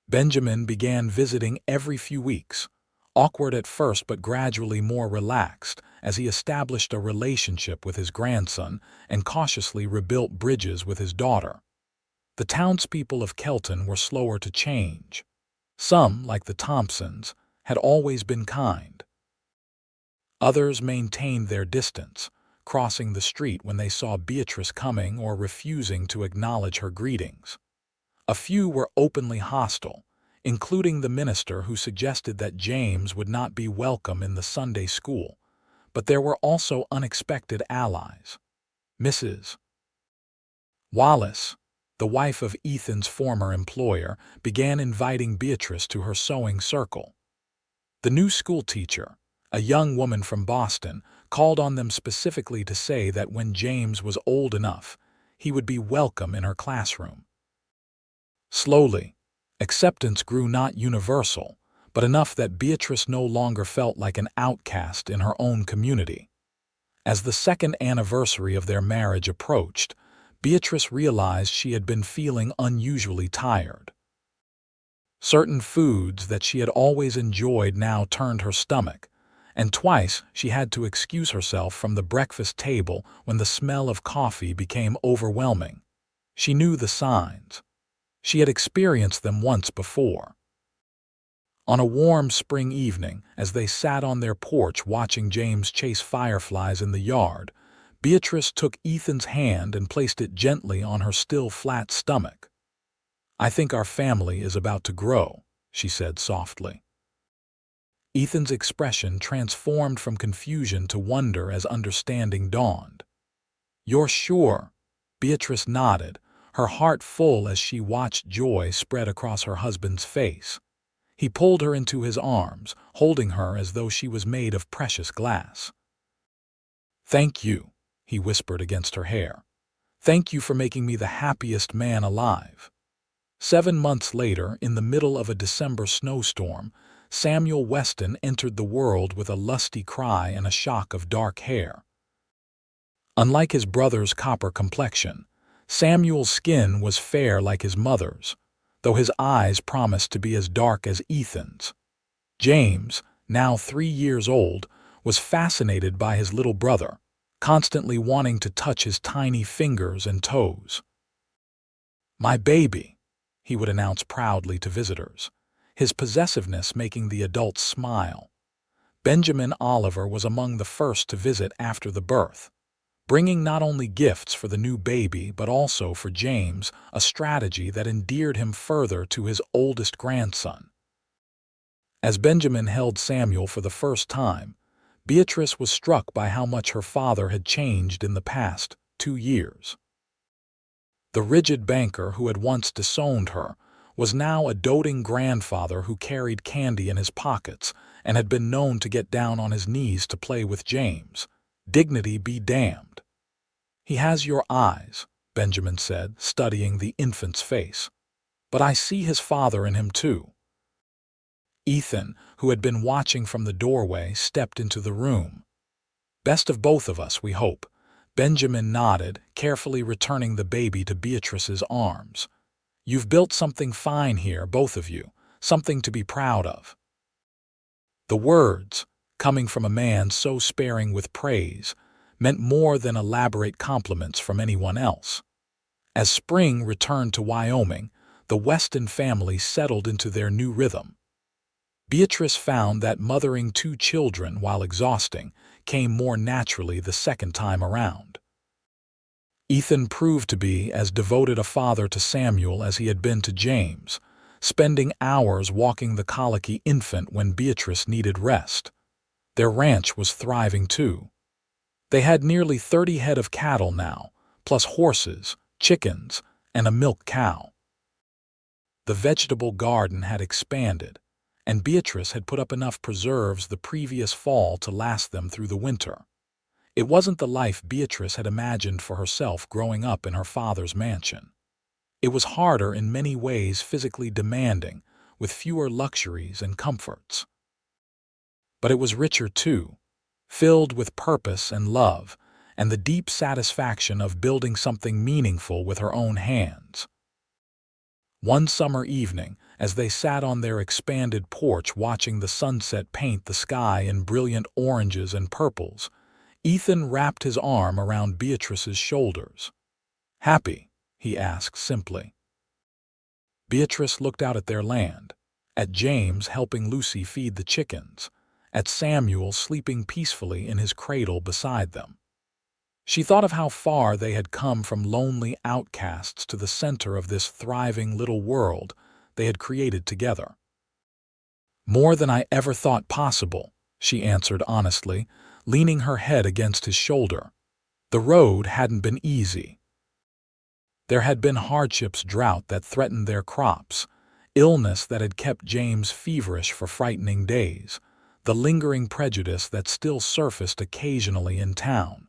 Benjamin began visiting every few weeks, awkward at first but gradually more relaxed as he established a relationship with his grandson and cautiously rebuilt bridges with his daughter. The townspeople of Kelton were slower to change. Some, like the Thompsons, had always been kind. Others maintained their distance, crossing the street when they saw Beatrice coming or refusing to acknowledge her greetings. A few were openly hostile, including the minister who suggested that James would not be welcome in the Sunday school, but there were also unexpected allies. Mrs. Wallace, the wife of Ethan's former employer, began inviting Beatrice to her sewing circle. The new schoolteacher, a young woman from Boston, called on them specifically to say that when James was old enough, he would be welcome in her classroom. Slowly, acceptance grew, not universal, but enough that Beatrice no longer felt like an outcast in her own community. As the second anniversary of their marriage approached, Beatrice realized she had been feeling unusually tired. Certain foods that she had always enjoyed now turned her stomach, and twice she had to excuse herself from the breakfast table when the smell of coffee became overwhelming. She knew the signs. She had experienced them once before. On a warm spring evening, as they sat on their porch watching James chase fireflies in the yard, Beatrice took Ethan's hand and placed it gently on her still flat stomach. "I think our family is about to grow," she said softly. Ethan's expression transformed from confusion to wonder as understanding dawned. "You're sure?" Beatrice nodded, her heart full as she watched joy spread across her husband's face. He pulled her into his arms, holding her as though she was made of precious glass. "Thank you," he whispered against her hair. "Thank you for making me the happiest man alive." 7 months later, in the middle of a December snowstorm, Samuel Weston entered the world with a lusty cry and a shock of dark hair. Unlike his brother's copper complexion, Samuel's skin was fair like his mother's, though his eyes promised to be as dark as Ethan's. James, now 3 years old, was fascinated by his little brother, constantly wanting to touch his tiny fingers and toes. "My baby," he would announce proudly to visitors, his possessiveness making the adults smile. Benjamin Oliver was among the first to visit after the birth, bringing not only gifts for the new baby but also for James, a strategy that endeared him further to his oldest grandson. As Benjamin held Samuel for the first time, Beatrice was struck by how much her father had changed in the past 2 years. The rigid banker who had once disowned her was now a doting grandfather who carried candy in his pockets and had been known to get down on his knees to play with James. Dignity be damned. "He has your eyes," Benjamin said, studying the infant's face. "But I see his father in him too." Ethan, who had been watching from the doorway, stepped into the room. "Best of both of us, we hope." Benjamin nodded, carefully returning the baby to Beatrice's arms. "You've built something fine here, both of you, something to be proud of." The words, coming from a man so sparing with praise, meant more than elaborate compliments from anyone else. As spring returned to Wyoming, the Weston family settled into their new rhythm. Beatrice found that mothering 2 children, while exhausting, came more naturally the second time around. Ethan proved to be as devoted a father to Samuel as he had been to James, spending hours walking the colicky infant when Beatrice needed rest. Their ranch was thriving too. They had nearly 30 head of cattle now, plus horses, chickens, and a milk cow. The vegetable garden had expanded, and Beatrice had put up enough preserves the previous fall to last them through the winter. It wasn't the life Beatrice had imagined for herself growing up in her father's mansion. It was harder in many ways, physically demanding, with fewer luxuries and comforts. But it was richer too, filled with purpose and love, and the deep satisfaction of building something meaningful with her own hands. One summer evening, as they sat on their expanded porch watching the sunset paint the sky in brilliant oranges and purples, Ethan wrapped his arm around Beatrice's shoulders. "Happy?" he asked simply. Beatrice looked out at their land, at James helping Lucy feed the chickens, at Samuel sleeping peacefully in his cradle beside them. She thought of how far they had come from lonely outcasts to the center of this thriving little world they had created together. "More than I ever thought possible," she answered honestly, leaning her head against his shoulder. The road hadn't been easy. There had been hardships, drought that threatened their crops, illness that had kept James feverish for frightening days, the lingering prejudice that still surfaced occasionally in town.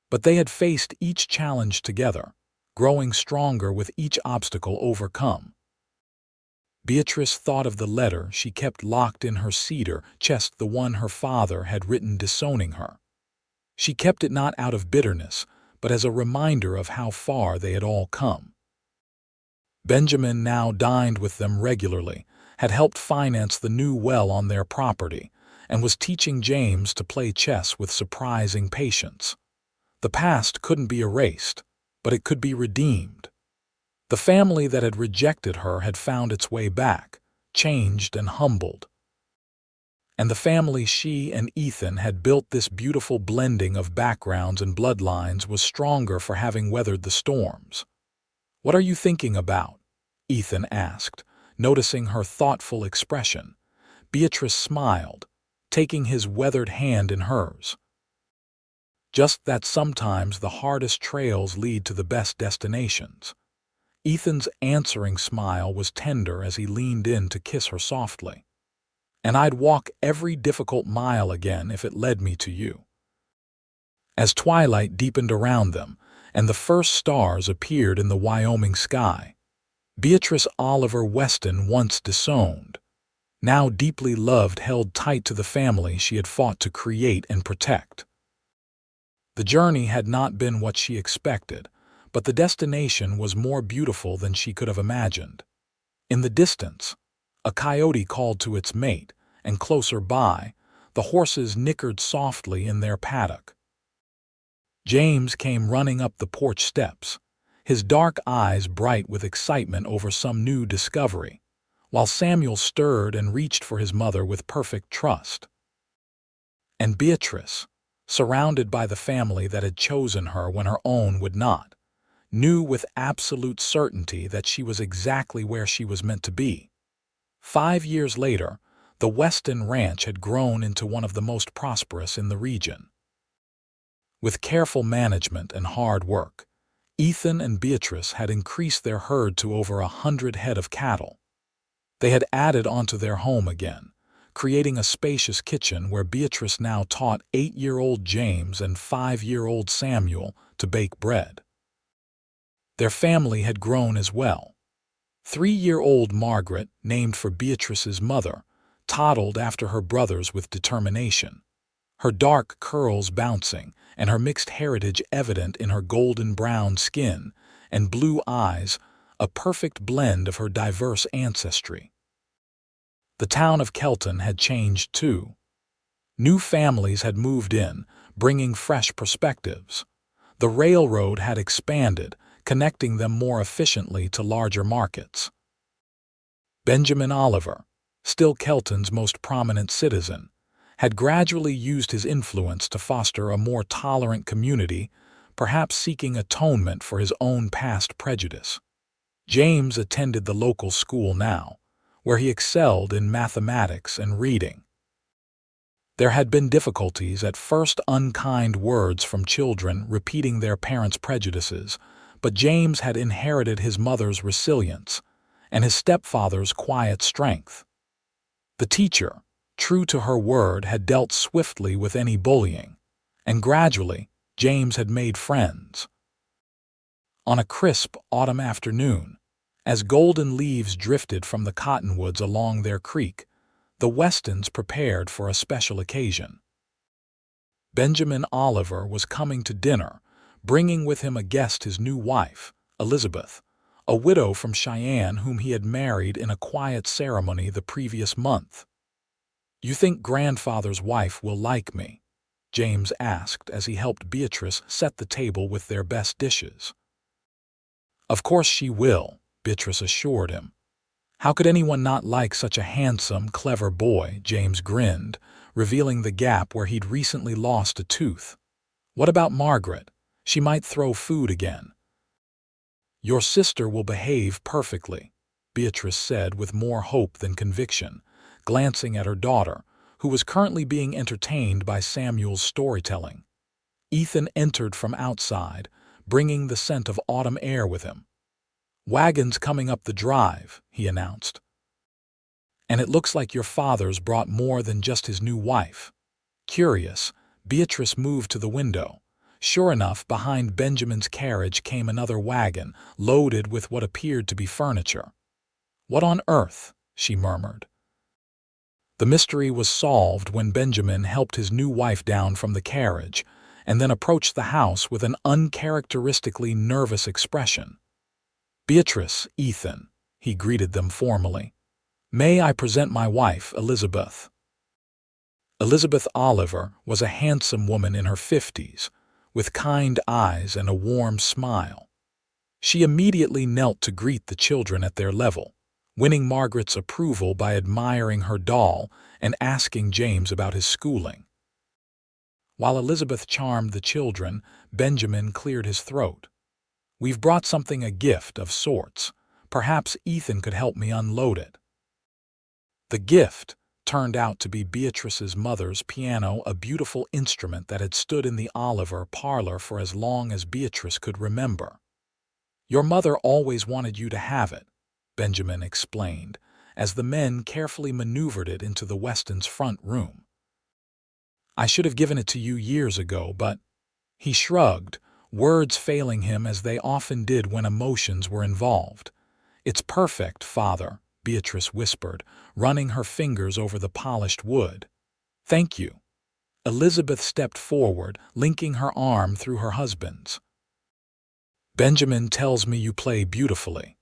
But they had faced each challenge together, growing stronger with each obstacle overcome. Beatrice thought of the letter she kept locked in her cedar chest, the one her father had written disowning her. She kept it not out of bitterness, but as a reminder of how far they had all come. Benjamin now dined with them regularly, had helped finance the new well on their property, and was teaching James to play chess with surprising patience. The past couldn't be erased, but it could be redeemed. The family that had rejected her had found its way back, changed and humbled. And the family she and Ethan had built, this beautiful blending of backgrounds and bloodlines, was stronger for having weathered the storms. "What are you thinking about?" Ethan asked, noticing her thoughtful expression. Beatrice smiled, taking his weathered hand in hers. "Just that sometimes the hardest trails lead to the best destinations." Ethan's answering smile was tender as he leaned in to kiss her softly. "And I'd walk every difficult mile again if it led me to you." As twilight deepened around them and the first stars appeared in the Wyoming sky, Beatrice Oliver Weston, once disowned, now deeply loved, held tight to the family she had fought to create and protect. The journey had not been what she expected, but the destination was more beautiful than she could have imagined. In the distance, a coyote called to its mate, and closer by, the horses nickered softly in their paddock. James came running up the porch steps, his dark eyes bright with excitement over some new discovery, while Samuel stirred and reached for his mother with perfect trust. And Beatrice, surrounded by the family that had chosen her when her own would not, knew with absolute certainty that she was exactly where she was meant to be. 5 years later, the Weston Ranch had grown into one of the most prosperous in the region. With careful management and hard work, Ethan and Beatrice had increased their herd to over 100 head of cattle. They had added onto their home again, creating a spacious kitchen where Beatrice now taught 8-year-old James and 5-year-old Samuel to bake bread. Their family had grown as well. 3-year-old Margaret, named for Beatrice's mother, toddled after her brothers with determination, her dark curls bouncing and her mixed heritage evident in her golden brown skin and blue eyes, a perfect blend of her diverse ancestry. The town of Kelton had changed too. New families had moved in, bringing fresh perspectives. The railroad had expanded, connecting them more efficiently to larger markets. Benjamin Oliver, still Kelton's most prominent citizen, had gradually used his influence to foster a more tolerant community, perhaps seeking atonement for his own past prejudice. James attended the local school now, where he excelled in mathematics and reading. There had been difficulties at first, unkind words from children repeating their parents' prejudices, but James had inherited his mother's resilience and his stepfather's quiet strength. The teacher, true to her word, had dealt swiftly with any bullying, and gradually James had made friends. On a crisp autumn afternoon, as golden leaves drifted from the cottonwoods along their creek, the Westons prepared for a special occasion. Benjamin Oliver was coming to dinner, bringing with him a guest, his new wife, Elizabeth, a widow from Cheyenne whom he had married in a quiet ceremony the previous month. "You think grandfather's wife will like me?" James asked as he helped Beatrice set the table with their best dishes. "Of course she will," Beatrice assured him. "How could anyone not like such a handsome, clever boy?" James grinned, revealing the gap where he'd recently lost a tooth. "What about Margaret? She might throw food again." "Your sister will behave perfectly," Beatrice said with more hope than conviction, glancing at her daughter, who was currently being entertained by Samuel's storytelling. Ethan entered from outside, bringing the scent of autumn air with him. "Wagons coming up the drive," he announced. "And it looks like your father's brought more than just his new wife." Curious, Beatrice moved to the window. Sure enough, behind Benjamin's carriage came another wagon, loaded with what appeared to be furniture. "What on earth?" she murmured. The mystery was solved when Benjamin helped his new wife down from the carriage and then approached the house with an uncharacteristically nervous expression. "Beatrice, Ethan," he greeted them formally. "May I present my wife, Elizabeth." Elizabeth Oliver was a handsome woman in her 50s, with kind eyes and a warm smile. She immediately knelt to greet the children at their level, winning Margaret's approval by admiring her doll and asking James about his schooling. While Elizabeth charmed the children, Benjamin cleared his throat. "We've brought something, a gift of sorts. Perhaps Ethan could help me unload it." The gift turned out to be Beatrice's mother's piano, a beautiful instrument that had stood in the Oliver parlor for as long as Beatrice could remember. "Your mother always wanted you to have it," Benjamin explained, as the men carefully maneuvered it into the Westons' front room. "I should have given it to you years ago, but—" He shrugged, words failing him as they often did when emotions were involved. "It's perfect, Father," Beatrice whispered, running her fingers over the polished wood. "Thank you." Elizabeth stepped forward, linking her arm through her husband's. "Benjamin tells me you play beautifully.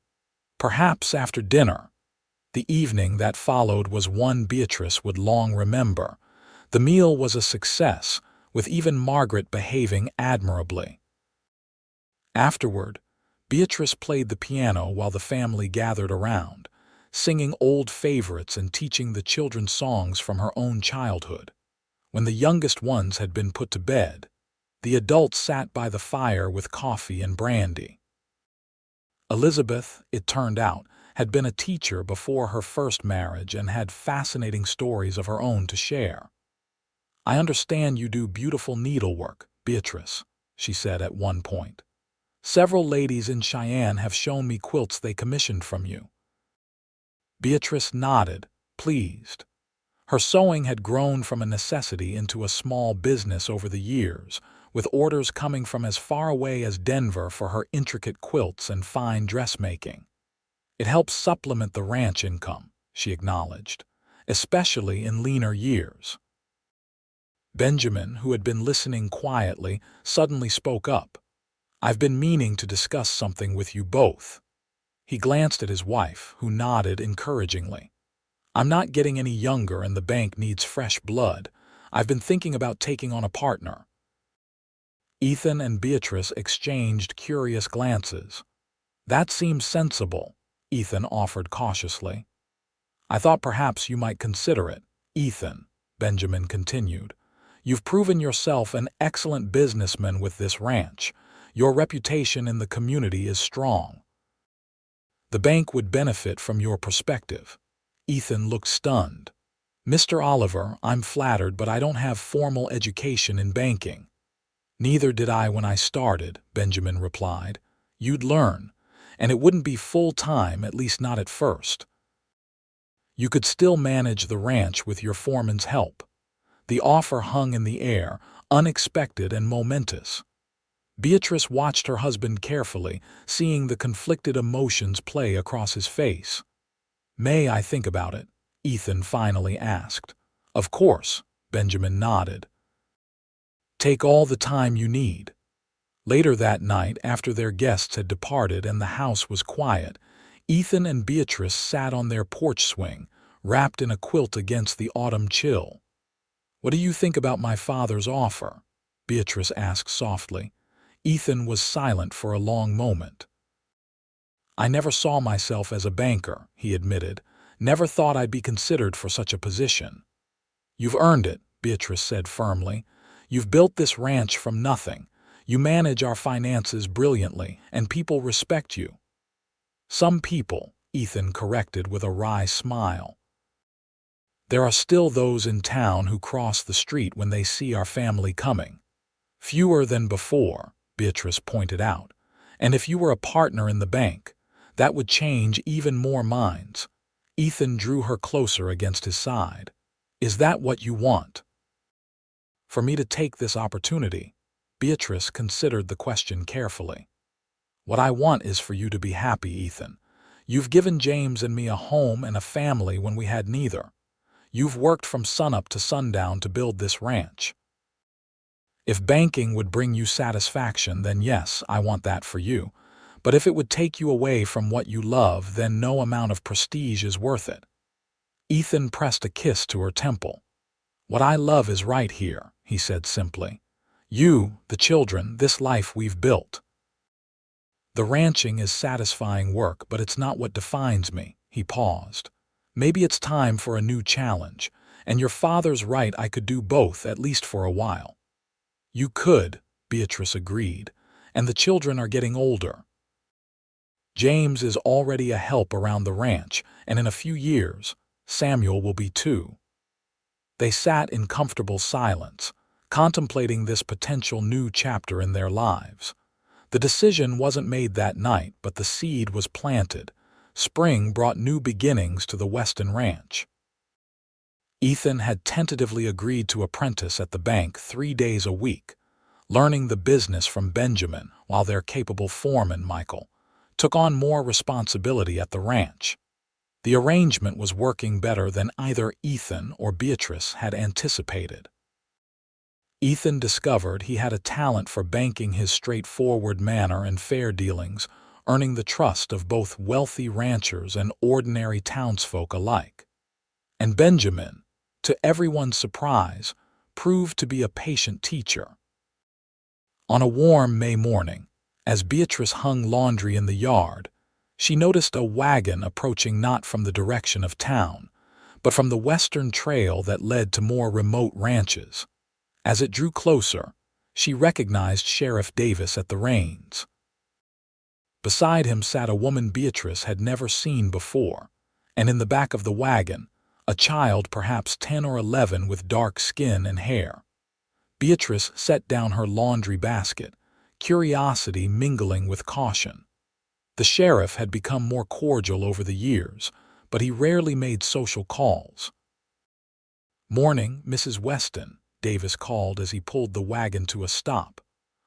Perhaps after dinner." The evening that followed was one Beatrice would long remember. The meal was a success, with even Margaret behaving admirably. Afterward, Beatrice played the piano while the family gathered around, singing old favorites and teaching the children songs from her own childhood. When the youngest ones had been put to bed, the adults sat by the fire with coffee and brandy. Elizabeth, it turned out, had been a teacher before her first marriage and had fascinating stories of her own to share. "I understand you do beautiful needlework, Beatrice," she said at one point. "Several ladies in Cheyenne have shown me quilts they commissioned from you." Beatrice nodded, pleased. Her sewing had grown from a necessity into a small business over the years, with orders coming from as far away as Denver for her intricate quilts and fine dressmaking. "It helps supplement the ranch income," she acknowledged, "especially in leaner years." Benjamin, who had been listening quietly, suddenly spoke up. "I've been meaning to discuss something with you both." He glanced at his wife, who nodded encouragingly. "I'm not getting any younger and the bank needs fresh blood. I've been thinking about taking on a partner." Ethan and Beatrice exchanged curious glances. "That seems sensible," Ethan offered cautiously. "I thought perhaps you might consider it, Ethan," Benjamin continued. "You've proven yourself an excellent businessman with this ranch. Your reputation in the community is strong. The bank would benefit from your perspective." Ethan looked stunned. "Mr. Oliver, I'm flattered, but I don't have formal education in banking." "Neither did I when I started," Benjamin replied. "You'd learn, and it wouldn't be full-time, at least not at first. You could still manage the ranch with your foreman's help." The offer hung in the air, unexpected and momentous. Beatrice watched her husband carefully, seeing the conflicted emotions play across his face. "May I think about it?" Ethan finally asked. "Of course," Benjamin nodded. "Take all the time you need." Later that night, after their guests had departed and the house was quiet, Ethan and Beatrice sat on their porch swing, wrapped in a quilt against the autumn chill. "What do you think about my father's offer?" Beatrice asked softly. Ethan was silent for a long moment. "I never saw myself as a banker," he admitted. "Never thought I'd be considered for such a position." "You've earned it," Beatrice said firmly. "You've built this ranch from nothing. You manage our finances brilliantly, and people respect you." "Some people," Ethan corrected with a wry smile. "There are still those in town who cross the street when they see our family coming." "Fewer than before," Beatrice pointed out. "And if you were a partner in the bank, that would change even more minds." Ethan drew her closer against his side. "Is that what you want?" "For me to take this opportunity?" Beatrice considered the question carefully. "What I want is for you to be happy, Ethan. You've given James and me a home and a family when we had neither. You've worked from sunup to sundown to build this ranch. If banking would bring you satisfaction, then yes, I want that for you. But if it would take you away from what you love, then no amount of prestige is worth it." Ethan pressed a kiss to her temple. "What I love is right here," he said simply. "You, the children, this life we've built. The ranching is satisfying work, but it's not what defines me." He paused. "Maybe it's time for a new challenge, and your father's right, I could do both, at least for a while." "You could," Beatrice agreed, "and the children are getting older. James is already a help around the ranch, and in a few years, Samuel will be too." They sat in comfortable silence, contemplating this potential new chapter in their lives. The decision wasn't made that night, but the seed was planted. Spring brought new beginnings to the Weston ranch. Ethan had tentatively agreed to apprentice at the bank 3 days a week, learning the business from Benjamin, while their capable foreman, Michael, took on more responsibility at the ranch. The arrangement was working better than either Ethan or Beatrice had anticipated. Ethan discovered he had a talent for banking, his straightforward manner and fair dealings, earning the trust of both wealthy ranchers and ordinary townsfolk alike. And Benjamin, to everyone's surprise, proved to be a patient teacher. On a warm May morning, as Beatrice hung laundry in the yard, she noticed a wagon approaching not from the direction of town, but from the western trail that led to more remote ranches. As it drew closer, she recognized Sheriff Davis at the reins. Beside him sat a woman Beatrice had never seen before, and in the back of the wagon, a child perhaps 10 or 11 with dark skin and hair. Beatrice set down her laundry basket, curiosity mingling with caution. The sheriff had become more cordial over the years, but he rarely made social calls. "Morning, Mrs. Weston," Davis called as he pulled the wagon to a stop.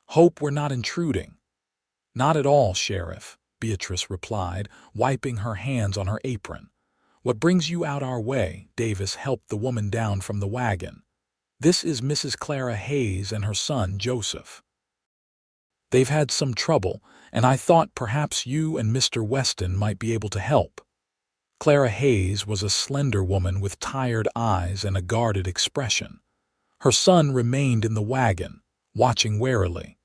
"Hope we're not intruding." "Not at all, Sheriff," Beatrice replied, wiping her hands on her apron. "What brings you out our way?" Davis helped the woman down from the wagon. "This is Mrs. Clara Hayes and her son, Joseph. They've had some trouble, and I thought perhaps you and Mr. Weston might be able to help." Clara Hayes was a slender woman with tired eyes and a guarded expression. Her son remained in the wagon, watching warily.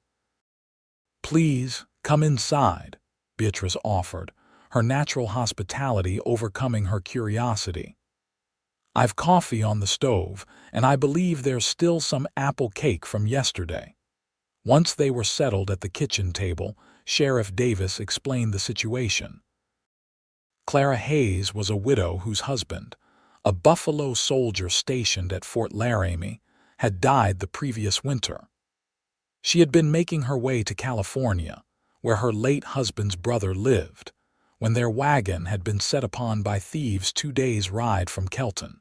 "Please, come inside," Beatrice offered, her natural hospitality overcoming her curiosity. "I've coffee on the stove, and I believe there's still some apple cake from yesterday." Once they were settled at the kitchen table, Sheriff Davis explained the situation. Clara Hayes was a widow whose husband, a Buffalo soldier stationed at Fort Laramie, had died the previous winter. She had been making her way to California, where her late husband's brother lived, when their wagon had been set upon by thieves 2 days' ride from Kelton.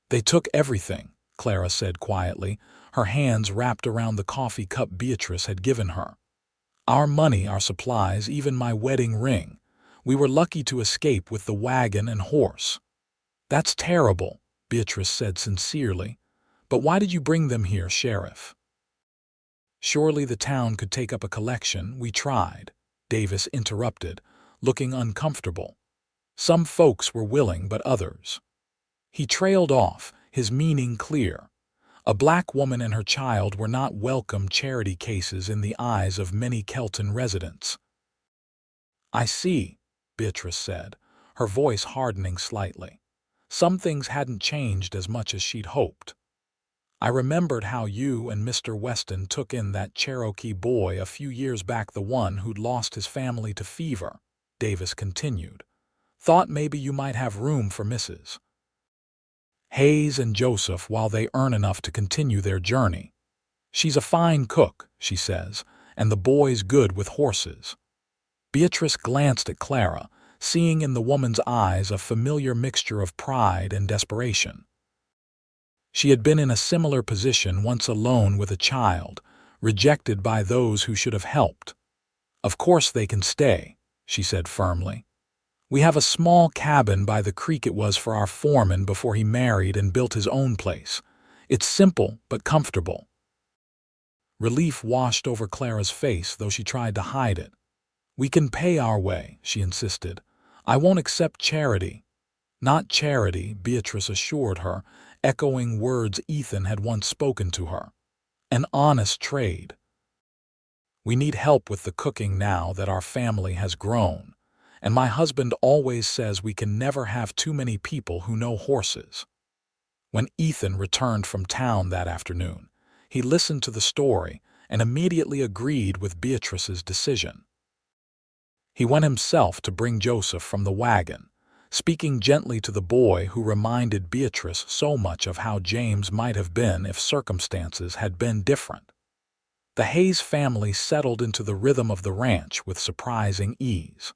"They took everything," Clara said quietly, her hands wrapped around the coffee cup Beatrice had given her. "Our money, our supplies, even my wedding ring. We were lucky to escape with the wagon and horse." "That's terrible," Beatrice said sincerely. "But why did you bring them here, Sheriff?" "Surely the town could take up a collection. We tried," Davis interrupted, looking uncomfortable. "Some folks were willing, but others—" He trailed off, his meaning clear. A black woman and her child were not welcome charity cases in the eyes of many Kelton residents. "I see," Beatrice said, her voice hardening slightly. Some things hadn't changed as much as she'd hoped. "I remembered how you and Mr. Weston took in that Cherokee boy a few years back, the one who'd lost his family to fever," Davis continued. "Thought maybe you might have room for Mrs. Hayes and Joseph while they earn enough to continue their journey. She's a fine cook, she says, and the boy's good with horses." Beatrice glanced at Clara, seeing in the woman's eyes a familiar mixture of pride and desperation. She had been in a similar position once, alone with a child, rejected by those who should have helped. "Of course they can stay," she said firmly. "We have a small cabin by the creek. It was for our foreman before he married and built his own place. It's simple but comfortable." Relief washed over Clara's face, though she tried to hide it. "We can pay our way," she insisted. "I won't accept charity." "Not charity," Beatrice assured her, echoing words Ethan had once spoken to her. "An honest trade. We need help with the cooking now that our family has grown, and my husband always says we can never have too many people who know horses." When Ethan returned from town that afternoon, he listened to the story and immediately agreed with Beatrice's decision. He went himself to bring Joseph from the wagon, speaking gently to the boy who reminded Beatrice so much of how James might have been if circumstances had been different. The Hayes family settled into the rhythm of the ranch with surprising ease.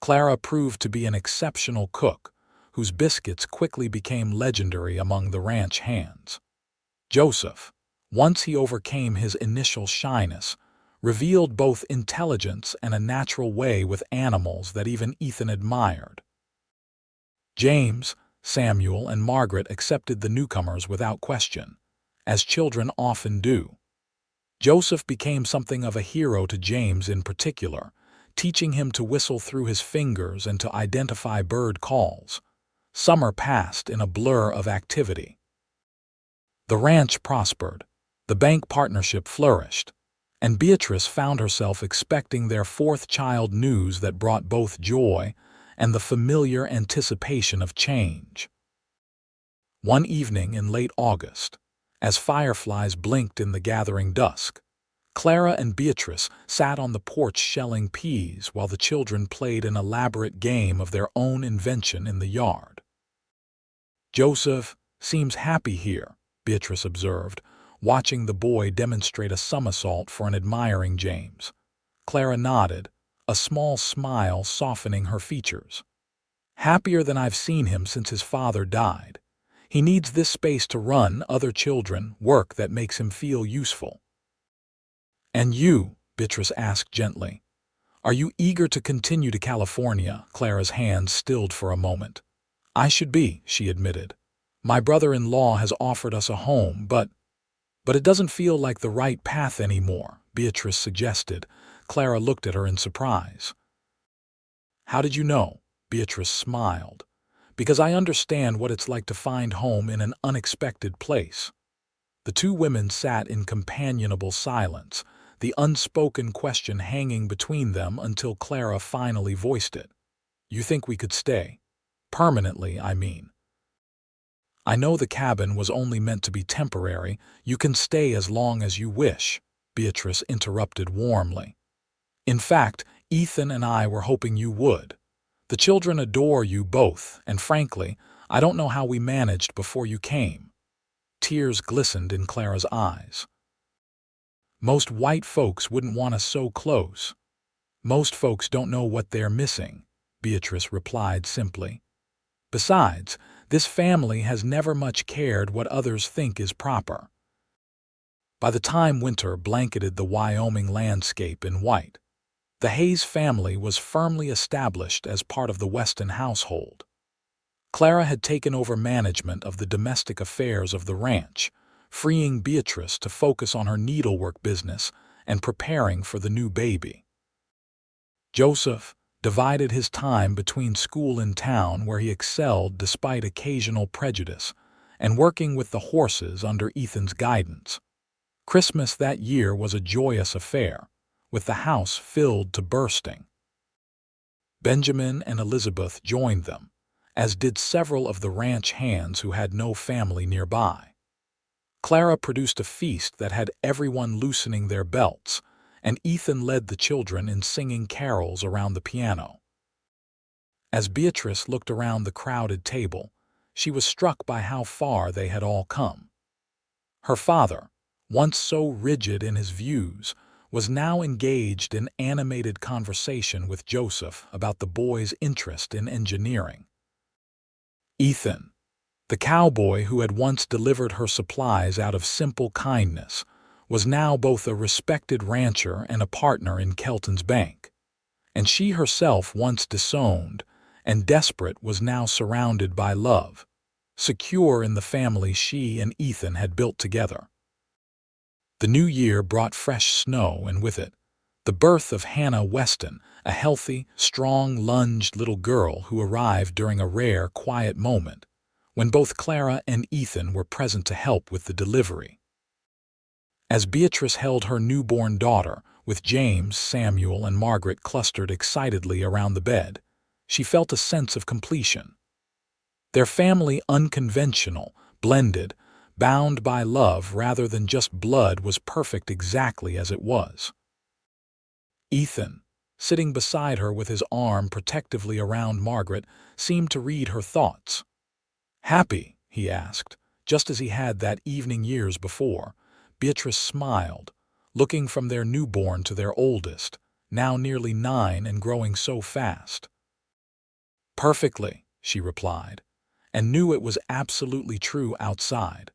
Clara proved to be an exceptional cook, whose biscuits quickly became legendary among the ranch hands. Joseph, once he overcame his initial shyness, revealed both intelligence and a natural way with animals that even Ethan admired. James, Samuel, and Margaret accepted the newcomers without question, as children often do. Joseph became something of a hero to James in particular, teaching him to whistle through his fingers and to identify bird calls. Summer passed in a blur of activity. The ranch prospered, the bank partnership flourished, and Beatrice found herself expecting their fourth child, news that brought both joy and the familiar anticipation of change. One evening in late August, as fireflies blinked in the gathering dusk, Clara and Beatrice sat on the porch shelling peas while the children played an elaborate game of their own invention in the yard. "Joseph seems happy here," Beatrice observed, watching the boy demonstrate a somersault for an admiring James. Clara nodded, a small smile softening her features. "Happier than I've seen him since his father died. He needs this space to run other children, work that makes him feel useful." "And you?" Beatrice asked gently. "Are you eager to continue to California?" Clara's hands stilled for a moment. "I should be," she admitted. "My brother-in-law has offered us a home, but it doesn't feel like the right path anymore," Beatrice suggested. Clara looked at her in surprise. "How did you know?" Beatrice smiled. "Because I understand what it's like to find home in an unexpected place." The two women sat in companionable silence, the unspoken question hanging between them until Clara finally voiced it. "You think we could stay? Permanently, I mean." "I know the cabin was only meant to be temporary. You can stay as long as you wish," Beatrice interrupted warmly. "In fact, Ethan and I were hoping you would. The children adore you both, and frankly, I don't know how we managed before you came." Tears glistened in Clara's eyes. "Most white folks wouldn't want us so close. Most folks don't know what they're missing," Beatrice replied simply. "Besides, this family has never much cared what others think is proper." By the time winter blanketed the Wyoming landscape in white, the Hayes family was firmly established as part of the Weston household. Clara had taken over management of the domestic affairs of the ranch, freeing Beatrice to focus on her needlework business and preparing for the new baby. Joseph divided his time between school in town, where he excelled despite occasional prejudice, and working with the horses under Ethan's guidance. Christmas that year was a joyous affair, with the house filled to bursting. Benjamin and Elizabeth joined them, as did several of the ranch hands who had no family nearby. Clara produced a feast that had everyone loosening their belts, and Ethan led the children in singing carols around the piano. As Beatrice looked around the crowded table, she was struck by how far they had all come. Her father, once so rigid in his views, was now engaged in animated conversation with Joseph about the boy's interest in engineering. Ethan, the cowboy who had once delivered her supplies out of simple kindness, was now both a respected rancher and a partner in Kelton's bank. And she herself, once disowned and desperate, was now surrounded by love, secure in the family she and Ethan had built together. The new year brought fresh snow, and with it, The birth of Hannah Weston, a healthy, strong-lunged little girl who arrived during a rare, quiet moment, when both Clara and Ethan were present to help with the delivery. As Beatrice held her newborn daughter, with James, Samuel, and Margaret clustered excitedly around the bed, she felt a sense of completion. Their family, unconventional, blended, bound by love rather than just blood, was perfect exactly as it was. Ethan, sitting beside her with his arm protectively around Margaret, seemed to read her thoughts. "Happy?" he asked, just as he had that evening years before. Beatrice smiled, looking from their newborn to their oldest, now nearly 9 and growing so fast. "Perfectly," she replied, and knew it was absolutely true outside.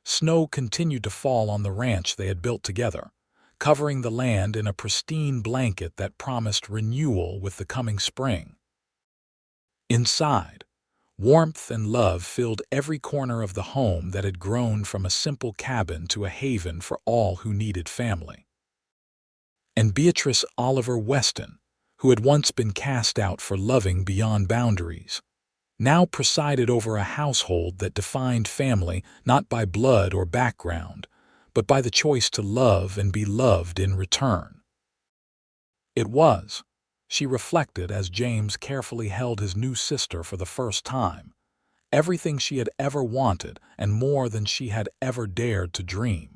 Snow continued to fall on the ranch they had built together, covering the land in a pristine blanket that promised renewal with the coming spring. Inside, warmth and love filled every corner of the home that had grown from a simple cabin to a haven for all who needed family. And Beatrice Oliver Weston, who had once been cast out for loving beyond boundaries, now presided over a household that defined family not by blood or background, but by the choice to love and be loved in return. It was, she reflected as James carefully held his new sister for the first time, everything she had ever wanted and more than she had ever dared to dream.